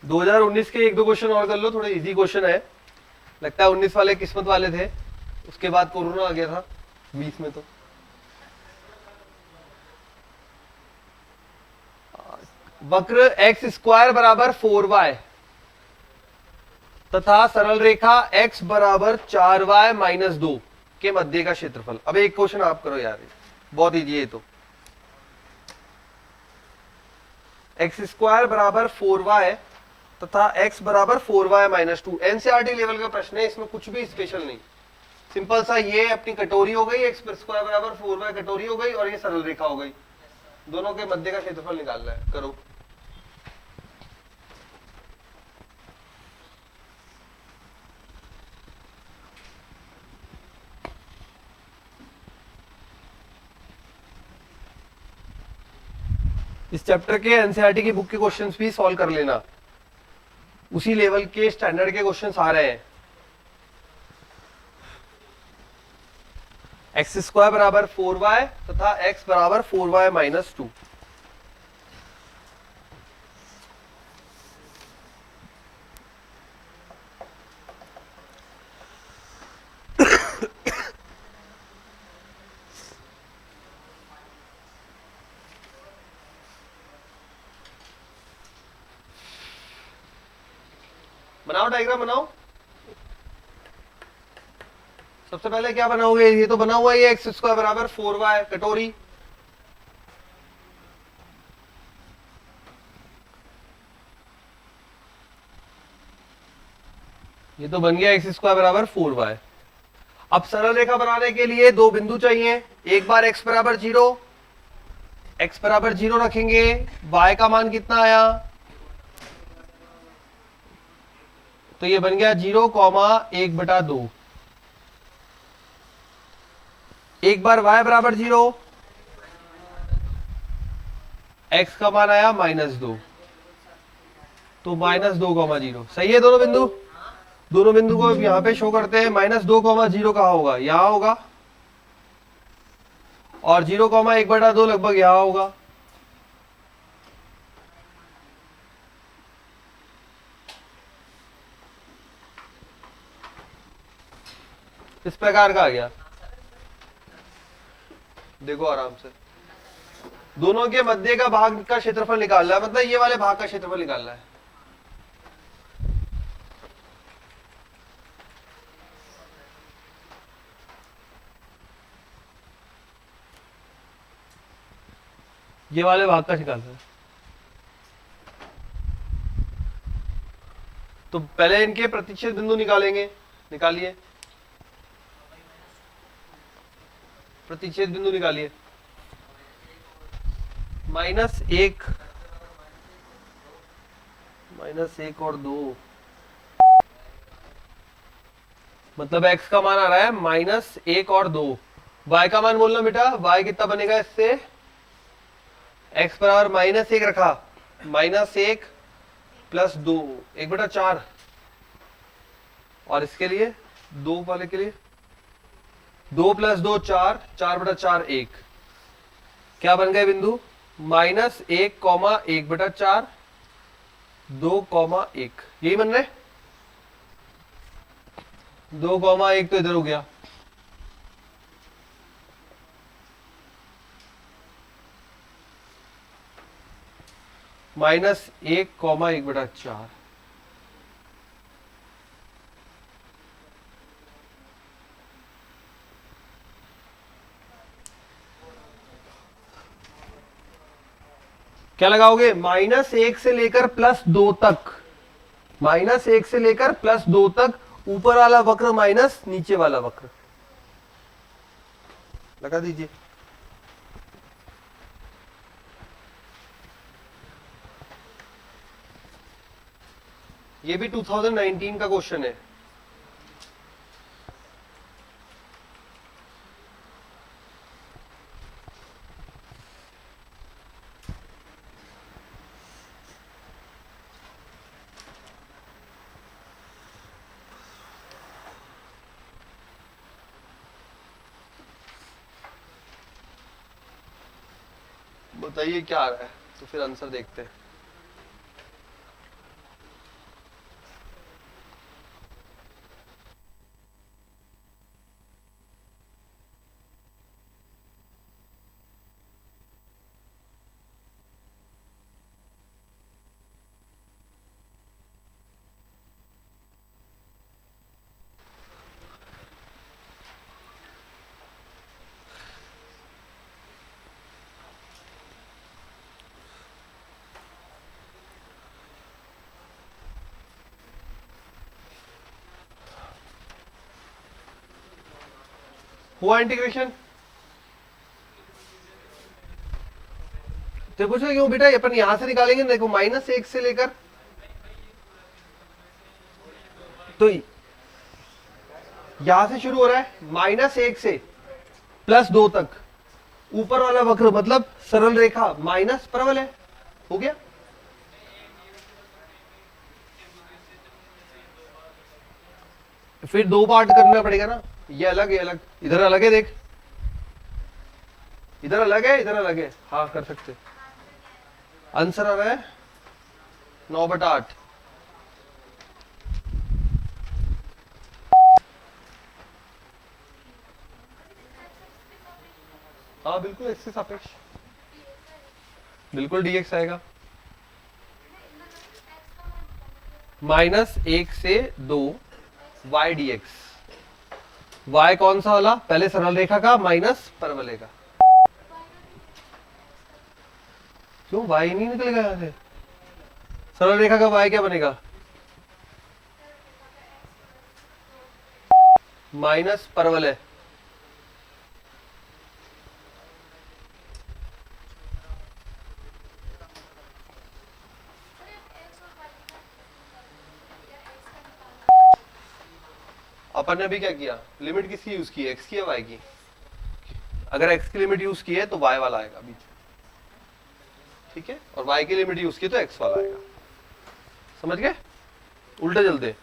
2019 के 1-2 क्वेश्चन और कर लो, थोड़े इजी क्वेश्चन है। लगता है 19 वाले किस्मत वाले थे, उसके बाद कोरोना आ गया था। 20 में तो वक्र एक्स स्क्वायर बराबर 4y तथा सरल रेखा x बराबर 4y माइनस 2 के मध्य का क्षेत्रफल। अब एक क्वेश्चन आप करो यार, बहुत इजी है तो। एक्स स्क्वायर बराबर 4y तथा x बराबर 4y माइनस 2 एनसीईआरटी लेवल का प्रश्न है, इसमें कुछ भी स्पेशल नहीं, सिंपल सा। ये अपनी कटोरी हो गई, एक्स स्क्वायर बराबर 4y कटोरी हो गई, और ये सरल रेखा हो गई, दोनों के मध्य का क्षेत्रफल निकालना है। करो। इस चैप्टर के एनसीईआरटी की बुक के क्वेश्चंस भी सॉल्व कर लेना, उसी लेवल के स्टैंडर्ड के क्वेश्चंस आ रहे हैं। एक्स स्क्वायर बराबर 4y तथा x बराबर 4y माइनस 2। बनाओ डायग्राम बनाओ। सबसे पहले क्या बनाओगे, ये तो बना हुआ है एक्स स्क्वायर बराबर 4y कटोरी, ये तो बन गया एक्स स्क्वायर बराबर 4y। अब सरल रेखा बनाने के लिए दो बिंदु चाहिए, एक बार x बराबर 0, x बराबर 0 रखेंगे, y का मान कितना आया, तो ये बन गया 0,1/2। एक बार y बराबर 0, x का मान आया -2, तो -2,0। सही है दोनों बिंदु। दोनों बिंदु को यहां पे शो करते हैं। -2,0 कहां होगा, यहां होगा, और 0,1/2 लगभग यहां होगा। इस प्रकार का आ गया। देखो आराम से, दोनों के मध्य का भाग का क्षेत्रफल निकालना है, मतलब ये वाले भाग का क्षेत्रफल निकालना है। ये वाले भाग का निकालना है। तो पहले इनके प्रतिच्छेद बिंदु निकालेंगे, निकालिए प्रतिच्छेद बिंदु निकालिए। -1 और 2, मतलब x का मान आ रहा है -1 और 2। y का मान बोलना बेटा, y कितना बनेगा इससे, x बराबर -1 रखा, -1 प्लस 2 1/4, और इसके लिए 2 वाले के लिए 2 + 2 4, 4/4 1। क्या बन गए बिंदु, -1,1/4, 2,1, यही बन रहे। 2,1 तो इधर हो गया, -1,1/4। क्या लगाओगे, -1 से लेकर +2 तक, -1 से लेकर +2 तक, ऊपर वाला वक्र माइनस नीचे वाला वक्र लगा दीजिए। ये भी 2019 का क्वेश्चन है। बताइए क्या आ रहा है, तो फिर आंसर देखते हैं। हुआ इंटीग्रेशन? तो पूछो क्यों बेटा, अपन यहां से निकालेंगे, देखो -1 से लेकर, तो यहां से शुरू हो रहा है -1 से +2 तक, ऊपर वाला वक्र मतलब सरल रेखा माइनस परवल है, हो गया। फिर 2 पार्ट करना पड़ेगा ना, ये अलग ये अलग, इधर अलग है देख, इधर अलग है इधर अलग है, हाँ कर सकते। आंसर आ रहा है 9/8। हाँ बिल्कुल एक्स के सापेक्ष, बिल्कुल dx आएगा। -1 से 2 y dx, y कौन सा वाला, पहले सरल रेखा का माइनस परवलय का। क्यों y नहीं निकलेगा यहां से, सरल रेखा का y क्या बनेगा, माइनस परवलय। अपन ने अभी क्या किया, लिमिट किसकी यूज की है, x की या y की? अगर x की लिमिट यूज की है तो y वाला आएगा बीच, ठीक है, और y की लिमिट यूज की तो x वाला आएगा। समझ गए, उल्टे चलते।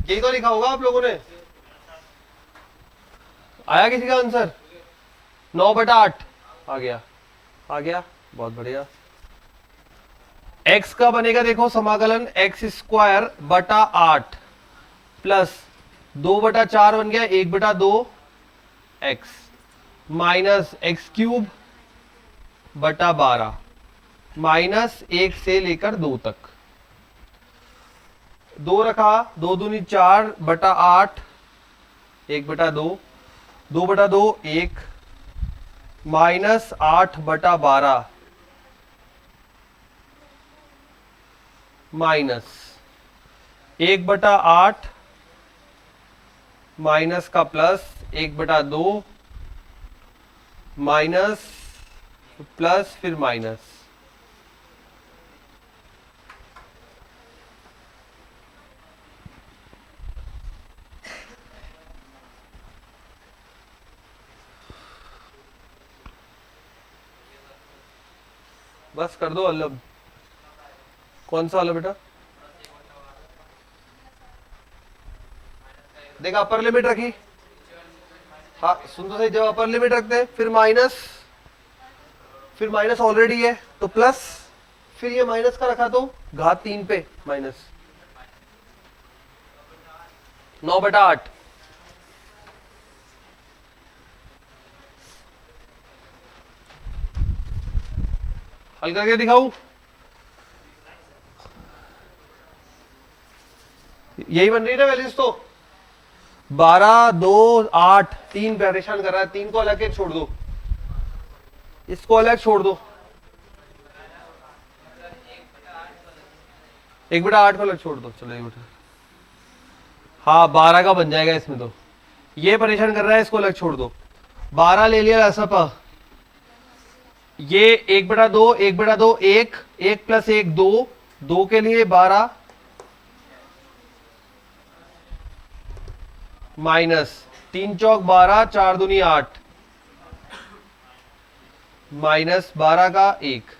यही तो लिखा होगा आप लोगों ने, आया किसी का आंसर? 9/8 आ गया, आ गया, बहुत बढ़िया। x का बनेगा देखो समाकलन x² बटा 8 प्लस 2/4 बन गया 1/2 x माइनस x³ बटा 12 -1 से लेकर 2 तक, 2 रखा, 2 दूनी 4 बटा 8 1/2 2/2 1 -8/12 माइनस 1/8 माइनस का प्लस 1/2 माइनस प्लस फिर माइनस, बस कर दो अल्लब। कौन सा वाला बेटा, देखा अपर लिमिट रखी, हाँ सुन तो सही, जब अपर लिमिट रखते हैं फिर माइनस ऑलरेडी है तो प्लस, फिर ये माइनस का रखा तो घात 3 पे माइनस 9/8। हल करके दिखाऊं, यही बन रही ना वैल्यूज, तो 12 2 8 3 परेशान कर रहा है, 3 को अलग छोड़ दो, इसको अलग छोड़ दो, 1/8 को अलग छोड़ दो, चलो 1/8, हाँ 12 का बन जाएगा इसमें, तो ये परेशान कर रहा है, इसको अलग छोड़ दो, 12 ले लिया ऐसा, ये 1/2 1/2 1 1 प्लस 1 2 2 के लिए 12 माइनस 3 चौक 12 4 दूनी 8 माइनस 12 का 1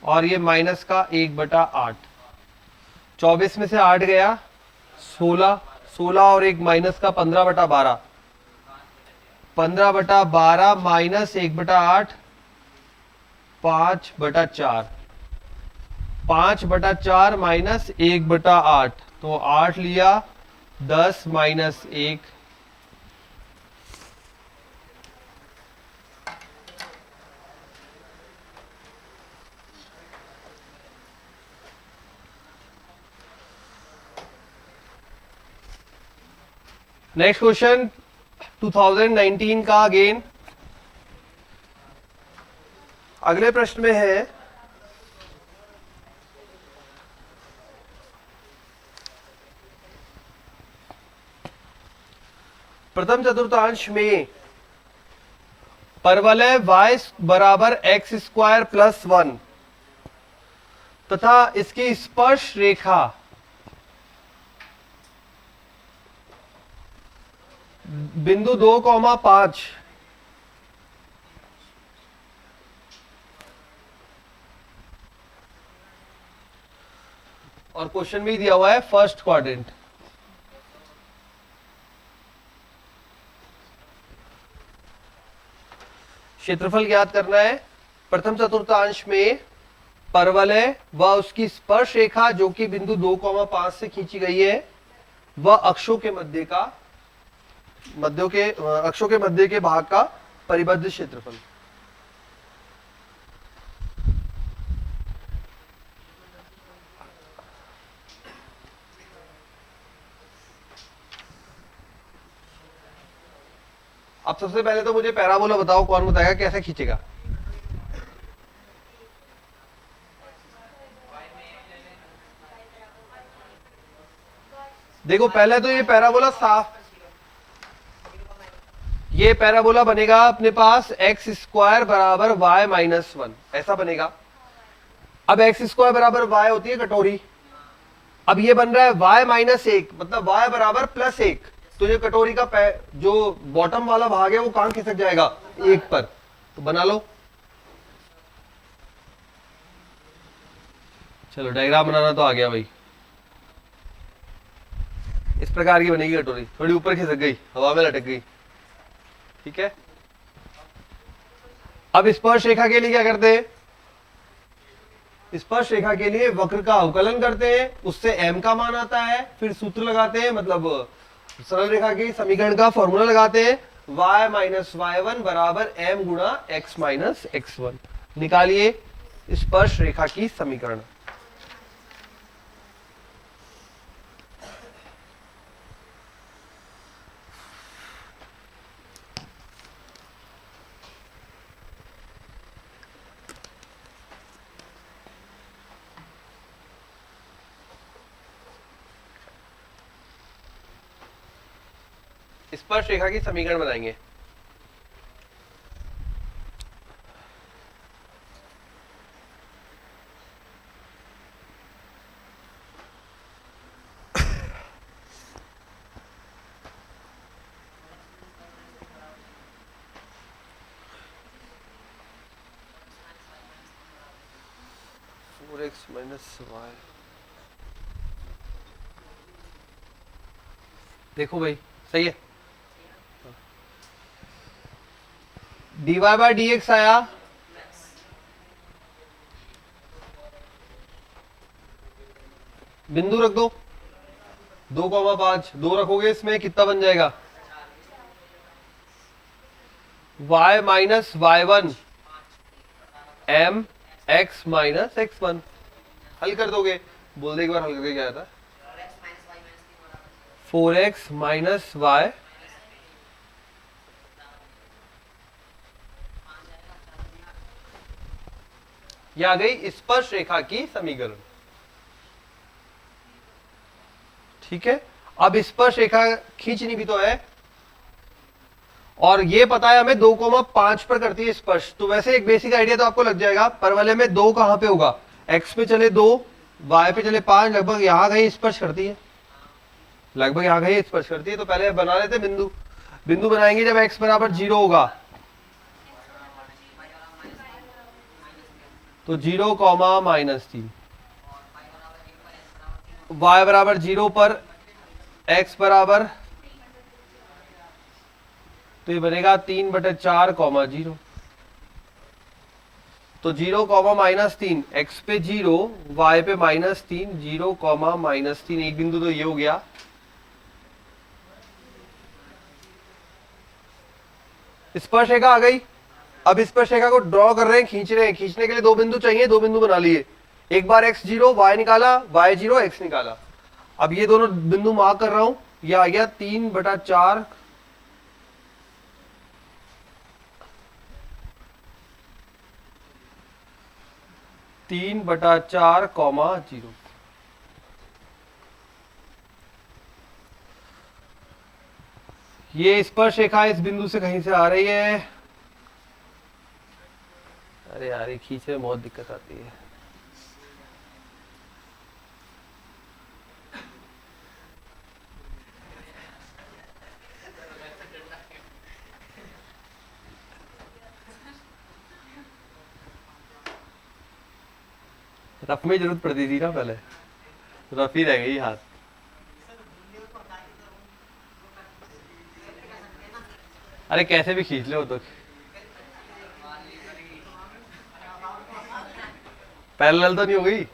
और ये माइनस का 1/8, 24 में से 8 गया 16 16 और 1 माइनस का 15/12 15/12 माइनस 1/8 5/4 5/4 माइनस 1/8, तो 8 लिया 10 माइनस 1 नेक्स्ट क्वेश्चन 2019 का अगेन, अगले प्रश्न में है प्रथम चतुर्थांश में परवलय y बराबर एक्स स्क्वायर प्लस 1 तथा इसकी स्पर्श रेखा बिंदु 2,5 और क्वेश्चन भी दिया हुआ है फर्स्ट क्वाड्रेंट। क्षेत्रफल ज्ञात करना है। प्रथम चतुर्थांश में परवलय व उसकी स्पर्श रेखा जो कि बिंदु 2,5 से खींची गई है वह अक्षों के मध्य के भाग का परिबद्ध क्षेत्रफल। अब सबसे पहले तो मुझे पैराबोला बताओ, कौन बताएगा कैसे खींचेगा? देखो पहले तो ये पैराबोला साफ, ये पैराबोला बनेगा अपने पास एक्स स्क्वायर बराबर वाई माइनस 1 ऐसा बनेगा। अब एक्स स्क्वायर बराबर वाई होती है कटोरी, अब ये बन रहा है वाई माइनस 1 मतलब वाई बराबर प्लस 1, तो ये कटोरी का जो बॉटम वाला भाग है वो कहां खिसक जाएगा? 1 पर। तो बना लो, चलो डायग्राम बनाना तो आ गया भाई। इस प्रकार की बनेगी कटोरी, थोड़ी ऊपर खिसक गई, हवा में लटक गई, ठीक है। अब स्पर्श रेखा के लिए क्या करते हैं? स्पर्श रेखा के लिए वक्र का अवकलन करते हैं, उससे m का मान आता है, फिर सूत्र लगाते हैं, मतलब सरल रेखा के समीकरण का फॉर्मूला लगाते हैं, y माइनस y1 बराबर m गुणा x माइनस x1। निकालिए स्पर्श रेखा की समीकरण। स्पर्श रेखा की समीकरण बनाएंगे। x माइनस y, देखो भाई सही है। dy बाय dx आया बिंदु रख दो 2,5, 2 रखोगे इसमें कितना बन जाएगा? y minus y1 m x minus x1। हल कर दोगे, बोल दे एक बार हल करके क्या आता है? 4x माइनस y ये आ गई स्पर्श रेखा की समीकरण, ठीक है। अब स्पर्श रेखा खींचनी भी तो है, और ये पता है हमें 2,5 पर करती है स्पर्श, तो वैसे एक बेसिक आइडिया तो आपको लग जाएगा। परवलय में 2 कहां पे होगा? x पे चले 2, y पे चले 5, लगभग यहां कहीं स्पर्श करती है, लगभग यहां कहीं स्पर्श करती है। तो पहले बना लेते बिंदु, बिंदु बनाएंगे जब x बराबर 0 होगा, तो 0 कॉमा माइनस 3, y बराबर 0 पर x बराबर, तो ये बनेगा 3/4 कॉमा 0, तो 0 कॉमा माइनस 3, x पे 0 y पे माइनस 3, 0 कॉमा माइनस 3, एक बिंदु तो ये हो गया। स्पर्श रेखा आ गई। अब स्पर्श रेखा को ड्रॉ कर रहे हैं, खींच रहे हैं, खींचने के लिए 2 बिंदु चाहिए, 2 बिंदु बना लिए। एक बार x0 y निकाला, y0 x निकाला। अब ये दोनों बिंदु मार्क कर रहा हूं, ये आ गया 3/4 3/4 कॉमा 0। ये स्पर्श रेखा इस बिंदु से कहीं से आ रही है। अरे यार ये खींचने में बहुत दिक्कत आती है। रफ में जरूरत पड़ती थी ना पहले, रफ ही रह गई हाथ। अरे कैसे भी खींच लो तो पैरेलल तो नहीं हो गई।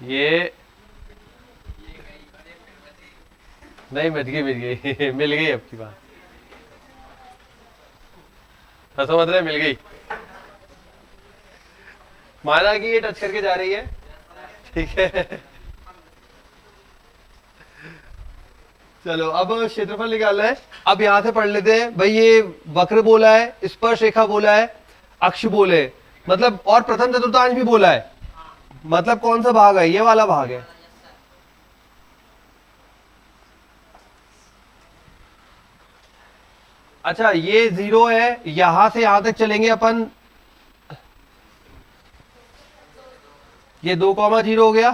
ये नहीं मिल गई मिल गई अब की बात, समझ रहे, मिल गई। माना कि ये टच करके जा रही है, ठीक है। चलो अब क्षेत्रफल निकालना है। अब यहां से पढ़ लेते हैं भाई, ये वक्र बोला है, स्पर्श रेखा बोला है, अक्ष बोले, मतलब और प्रथम चतुर्थांश भी बोला है। मतलब कौन सा भाग है? ये वाला भाग है। अच्छा ये 0 है, यहां से यहां तक चलेंगे अपन, ये 2,0 हो गया।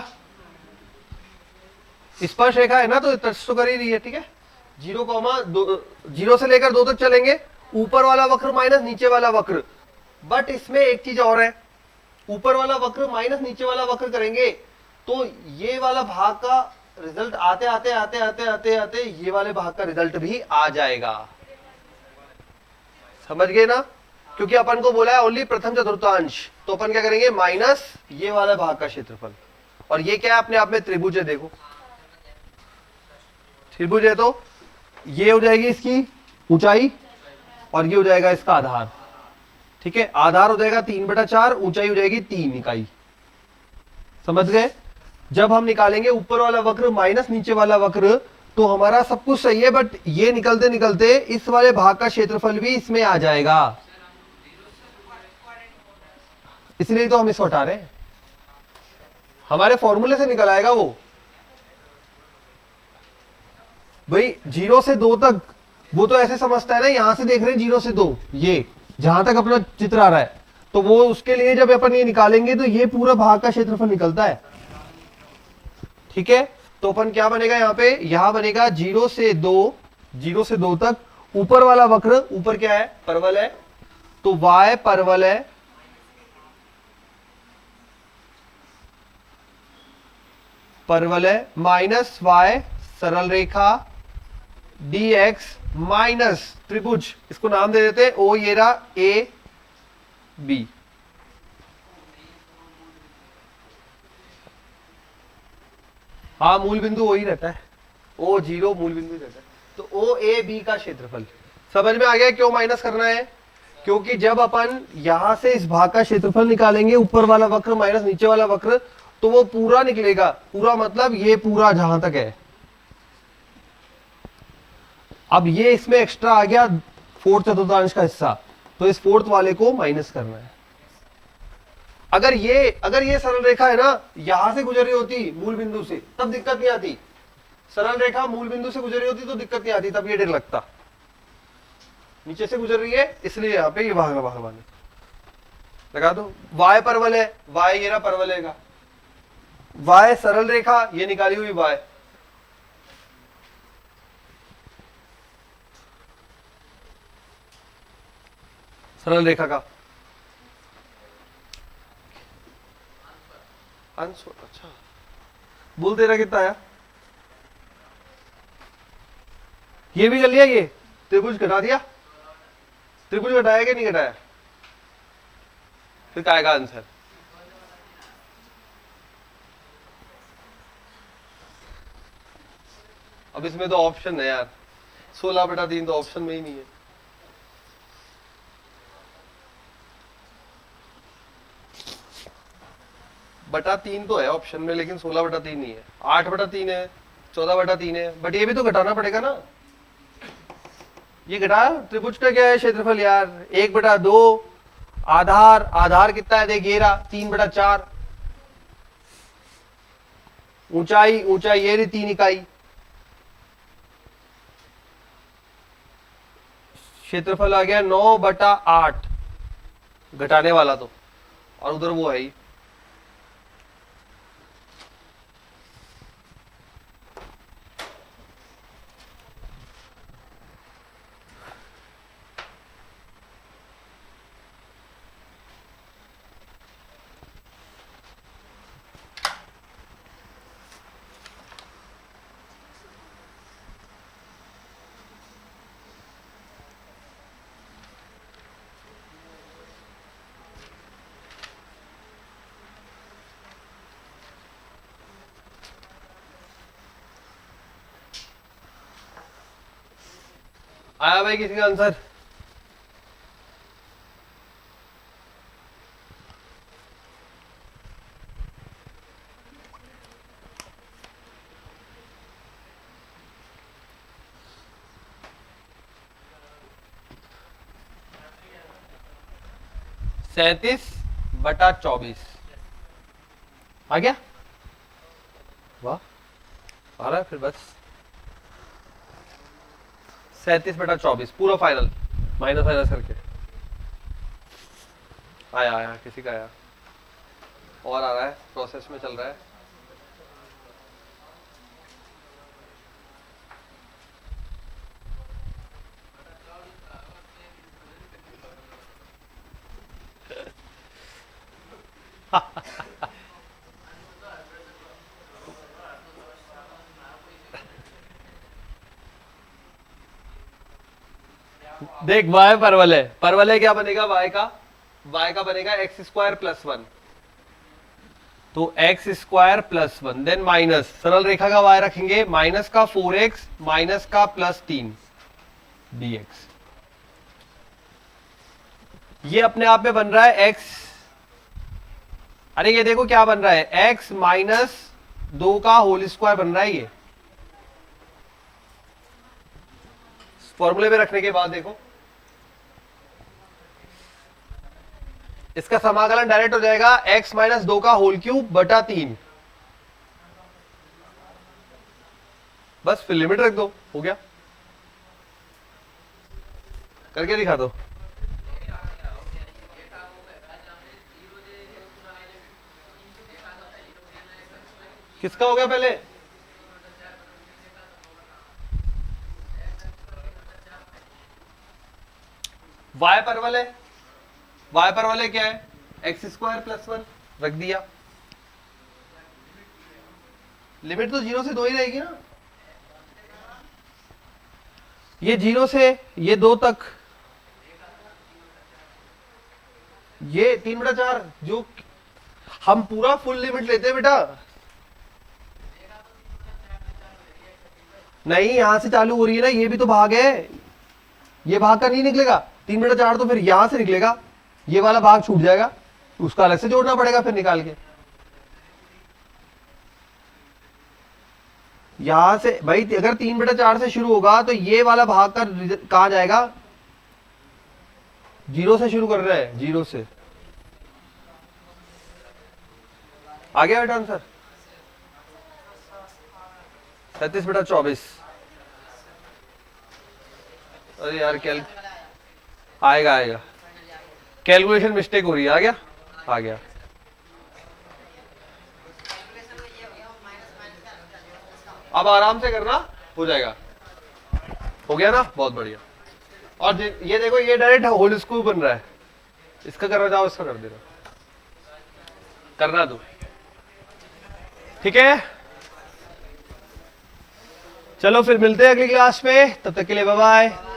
स्पर्श रेखा है ना, तो टच तो कर ही रही है, ठीक है। 0 से लेकर 2 तक चलेंगे, ऊपर वाला वक्र माइनस नीचे वाला वक्र। बट इसमें एक चीज और है, ऊपर वाला वक्र माइनस नीचे वाला वक्र करेंगे तो ये वाला भाग का रिजल्ट आते आते आते आते आते आते ये वाले भाग का रिजल्ट भी आ जाएगा। समझ गए ना? क्योंकि अपन को बोला है ओनली प्रथम चतुर्थांश, तो अपन क्या करेंगे, माइनस ये वाला भाग का क्षेत्रफल। और ये क्या है? अपने आप में त्रिभुज है, देखो त्रिभुज है, तो ये हो जाएगी इसकी ऊंचाई और ये हो जाएगा इसका आधार, ठीक है। आधार हो जाएगा 3/4, ऊंचाई हो जाएगी 3 इकाई। समझ गए? जब हम निकालेंगे ऊपर वाला वक्र माइनस नीचे वाला वक्र, तो हमारा सब कुछ सही है, बट ये निकलते निकलते इस वाले भाग का क्षेत्रफल भी इसमें आ जाएगा, इसलिए तो हम इसको हटा रहे हैं। हमारे फॉर्मूले से निकल आएगा वो भाई। 0 से 2 तक वो तो ऐसे समझता है ना, यहां से देख रहे हैं 0 से 2, ये जहां तक अपना चित्र आ रहा है, तो वो उसके लिए जब अपन ये निकालेंगे तो ये पूरा भाग का क्षेत्रफल निकलता है, ठीक है। तो अपन क्या बनेगा यहां पे, यहां बनेगा 0 से 2 तक ऊपर वाला वक्र, ऊपर क्या है, परवल है, तो y परवल है, माइनस y सरल रेखा dx माइनस त्रिभुज, इसको नाम दे देते ओ, ये रहा ए बी। हाँ मूल बिंदु वही रहता है, O0 मूल बिंदु रहता है। तो ओ ए बी का क्षेत्रफल समझ में आ गया क्यों माइनस करना है? क्योंकि जब अपन यहां से इस भाग का क्षेत्रफल निकालेंगे, ऊपर वाला वक्र माइनस नीचे वाला वक्र, तो वो पूरा निकलेगा, पूरा मतलब ये पूरा जहां तक है। अब ये इसमें एक्स्ट्रा आ गया फोर्थ चतुर्थांश का हिस्सा, तो इस फोर्थ वाले को माइनस करना है। अगर ये सरल रेखा है ना, यहां से गुजर रही होती मूल बिंदु से, तब दिक्कत नहीं आती। सरल रेखा मूल बिंदु से गुजर रही होती तो दिक्कत नहीं आती, तब ये डर लगता। नीचे से गुजर रही है इसलिए यहाँ पे ये भाग वाले लगा दो। y परवल है, y ये रहा परवल है, y सरल रेखा, ये निकाली हुई y, सरल रेखा का अंश। अच्छा बोल तेरा कितना आया? ये भी कर लिया, ये त्रिभुज घटा दिया, त्रिभुज घटाया कि नहीं घटाया? फिर क्या आएगा आंसर? अब इसमें तो ऑप्शन है यार, 16/3 तो ऑप्शन में ही नहीं है। बटा 3 तो है ऑप्शन में, लेकिन 16/3 नहीं है। 8/3 है, 14/3 है, बट ये भी तो घटाना पड़ेगा ना। ये घटा, त्रिभुज का क्या है क्षेत्रफल यार, 1/2 आधार, आधार कितना है देख, ये रहा 3/4। ऊंचाई, ऊंचाई ये रही 3 इकाई। क्षेत्रफल आ गया 9/8, घटाने वाला तो, और उधर वो है ही। आया भाई किसी का आंसर? सैंतीस बटा 24 आ गया। वाह, आ रहा है फिर बस। 37/24 पूरा फाइनल, माइनस माइनस करके आया, आया किसी का आया, और आ रहा है, प्रोसेस में चल रहा है। देख y परवल है, परवल है, क्या बनेगा y का बनेगा x² + 1, तो x² + 1 देन माइनस, सरल रेखा का y रखेंगे, माइनस का 4x माइनस का +3 dx। ये अपने आप में बन रहा है x, अरे ये देखो क्या बन रहा है, x - 2 का होल स्क्वायर बन रहा है। ये फॉर्मूले में रखने के बाद देखो इसका समाकलन डायरेक्ट हो जाएगा x - 2 का होल क्यूब बटा 3, बस फिर लिमिट रख दो, हो गया। करके दिखा दो। किसका हो गया पहले? y परवल है, y परवल है क्या है, x² + 1 रख दिया। लिमिट तो 0 से 2 ही रहेगी ना, ये 0 से ये 2 तक, ये 3/4, जो हम पूरा फुल लिमिट लेते हैं बेटा। नहीं, यहां से चालू हो रही है ना, ये भी तो भाग है, ये भाग का नहीं निकलेगा 3/4, तो फिर यहां से निकलेगा, ये वाला भाग छूट जाएगा, उसका अलग से जोड़ना पड़ेगा फिर निकाल के। यहां से भाई अगर 3/4 से शुरू होगा तो ये वाला भाग का कहां जाएगा, 0 से शुरू कर रहा है, 0 से। आ गया बेटा आंसर? 37/24। अरे यार आएगा आएगा, कैलकुलेशन मिस्टेक हो रही है। आ गया, आ गया। अब आराम से करना, हो जाएगा। हो गया ना, बहुत बढ़िया। और ये देखो, ये डायरेक्ट होल स्क्वायर बन रहा है, इसका करना चाहो इसका कर देना, करना दो, ठीक है। चलो फिर मिलते हैं अगली क्लास में, तब तक के लिए बाय बाय।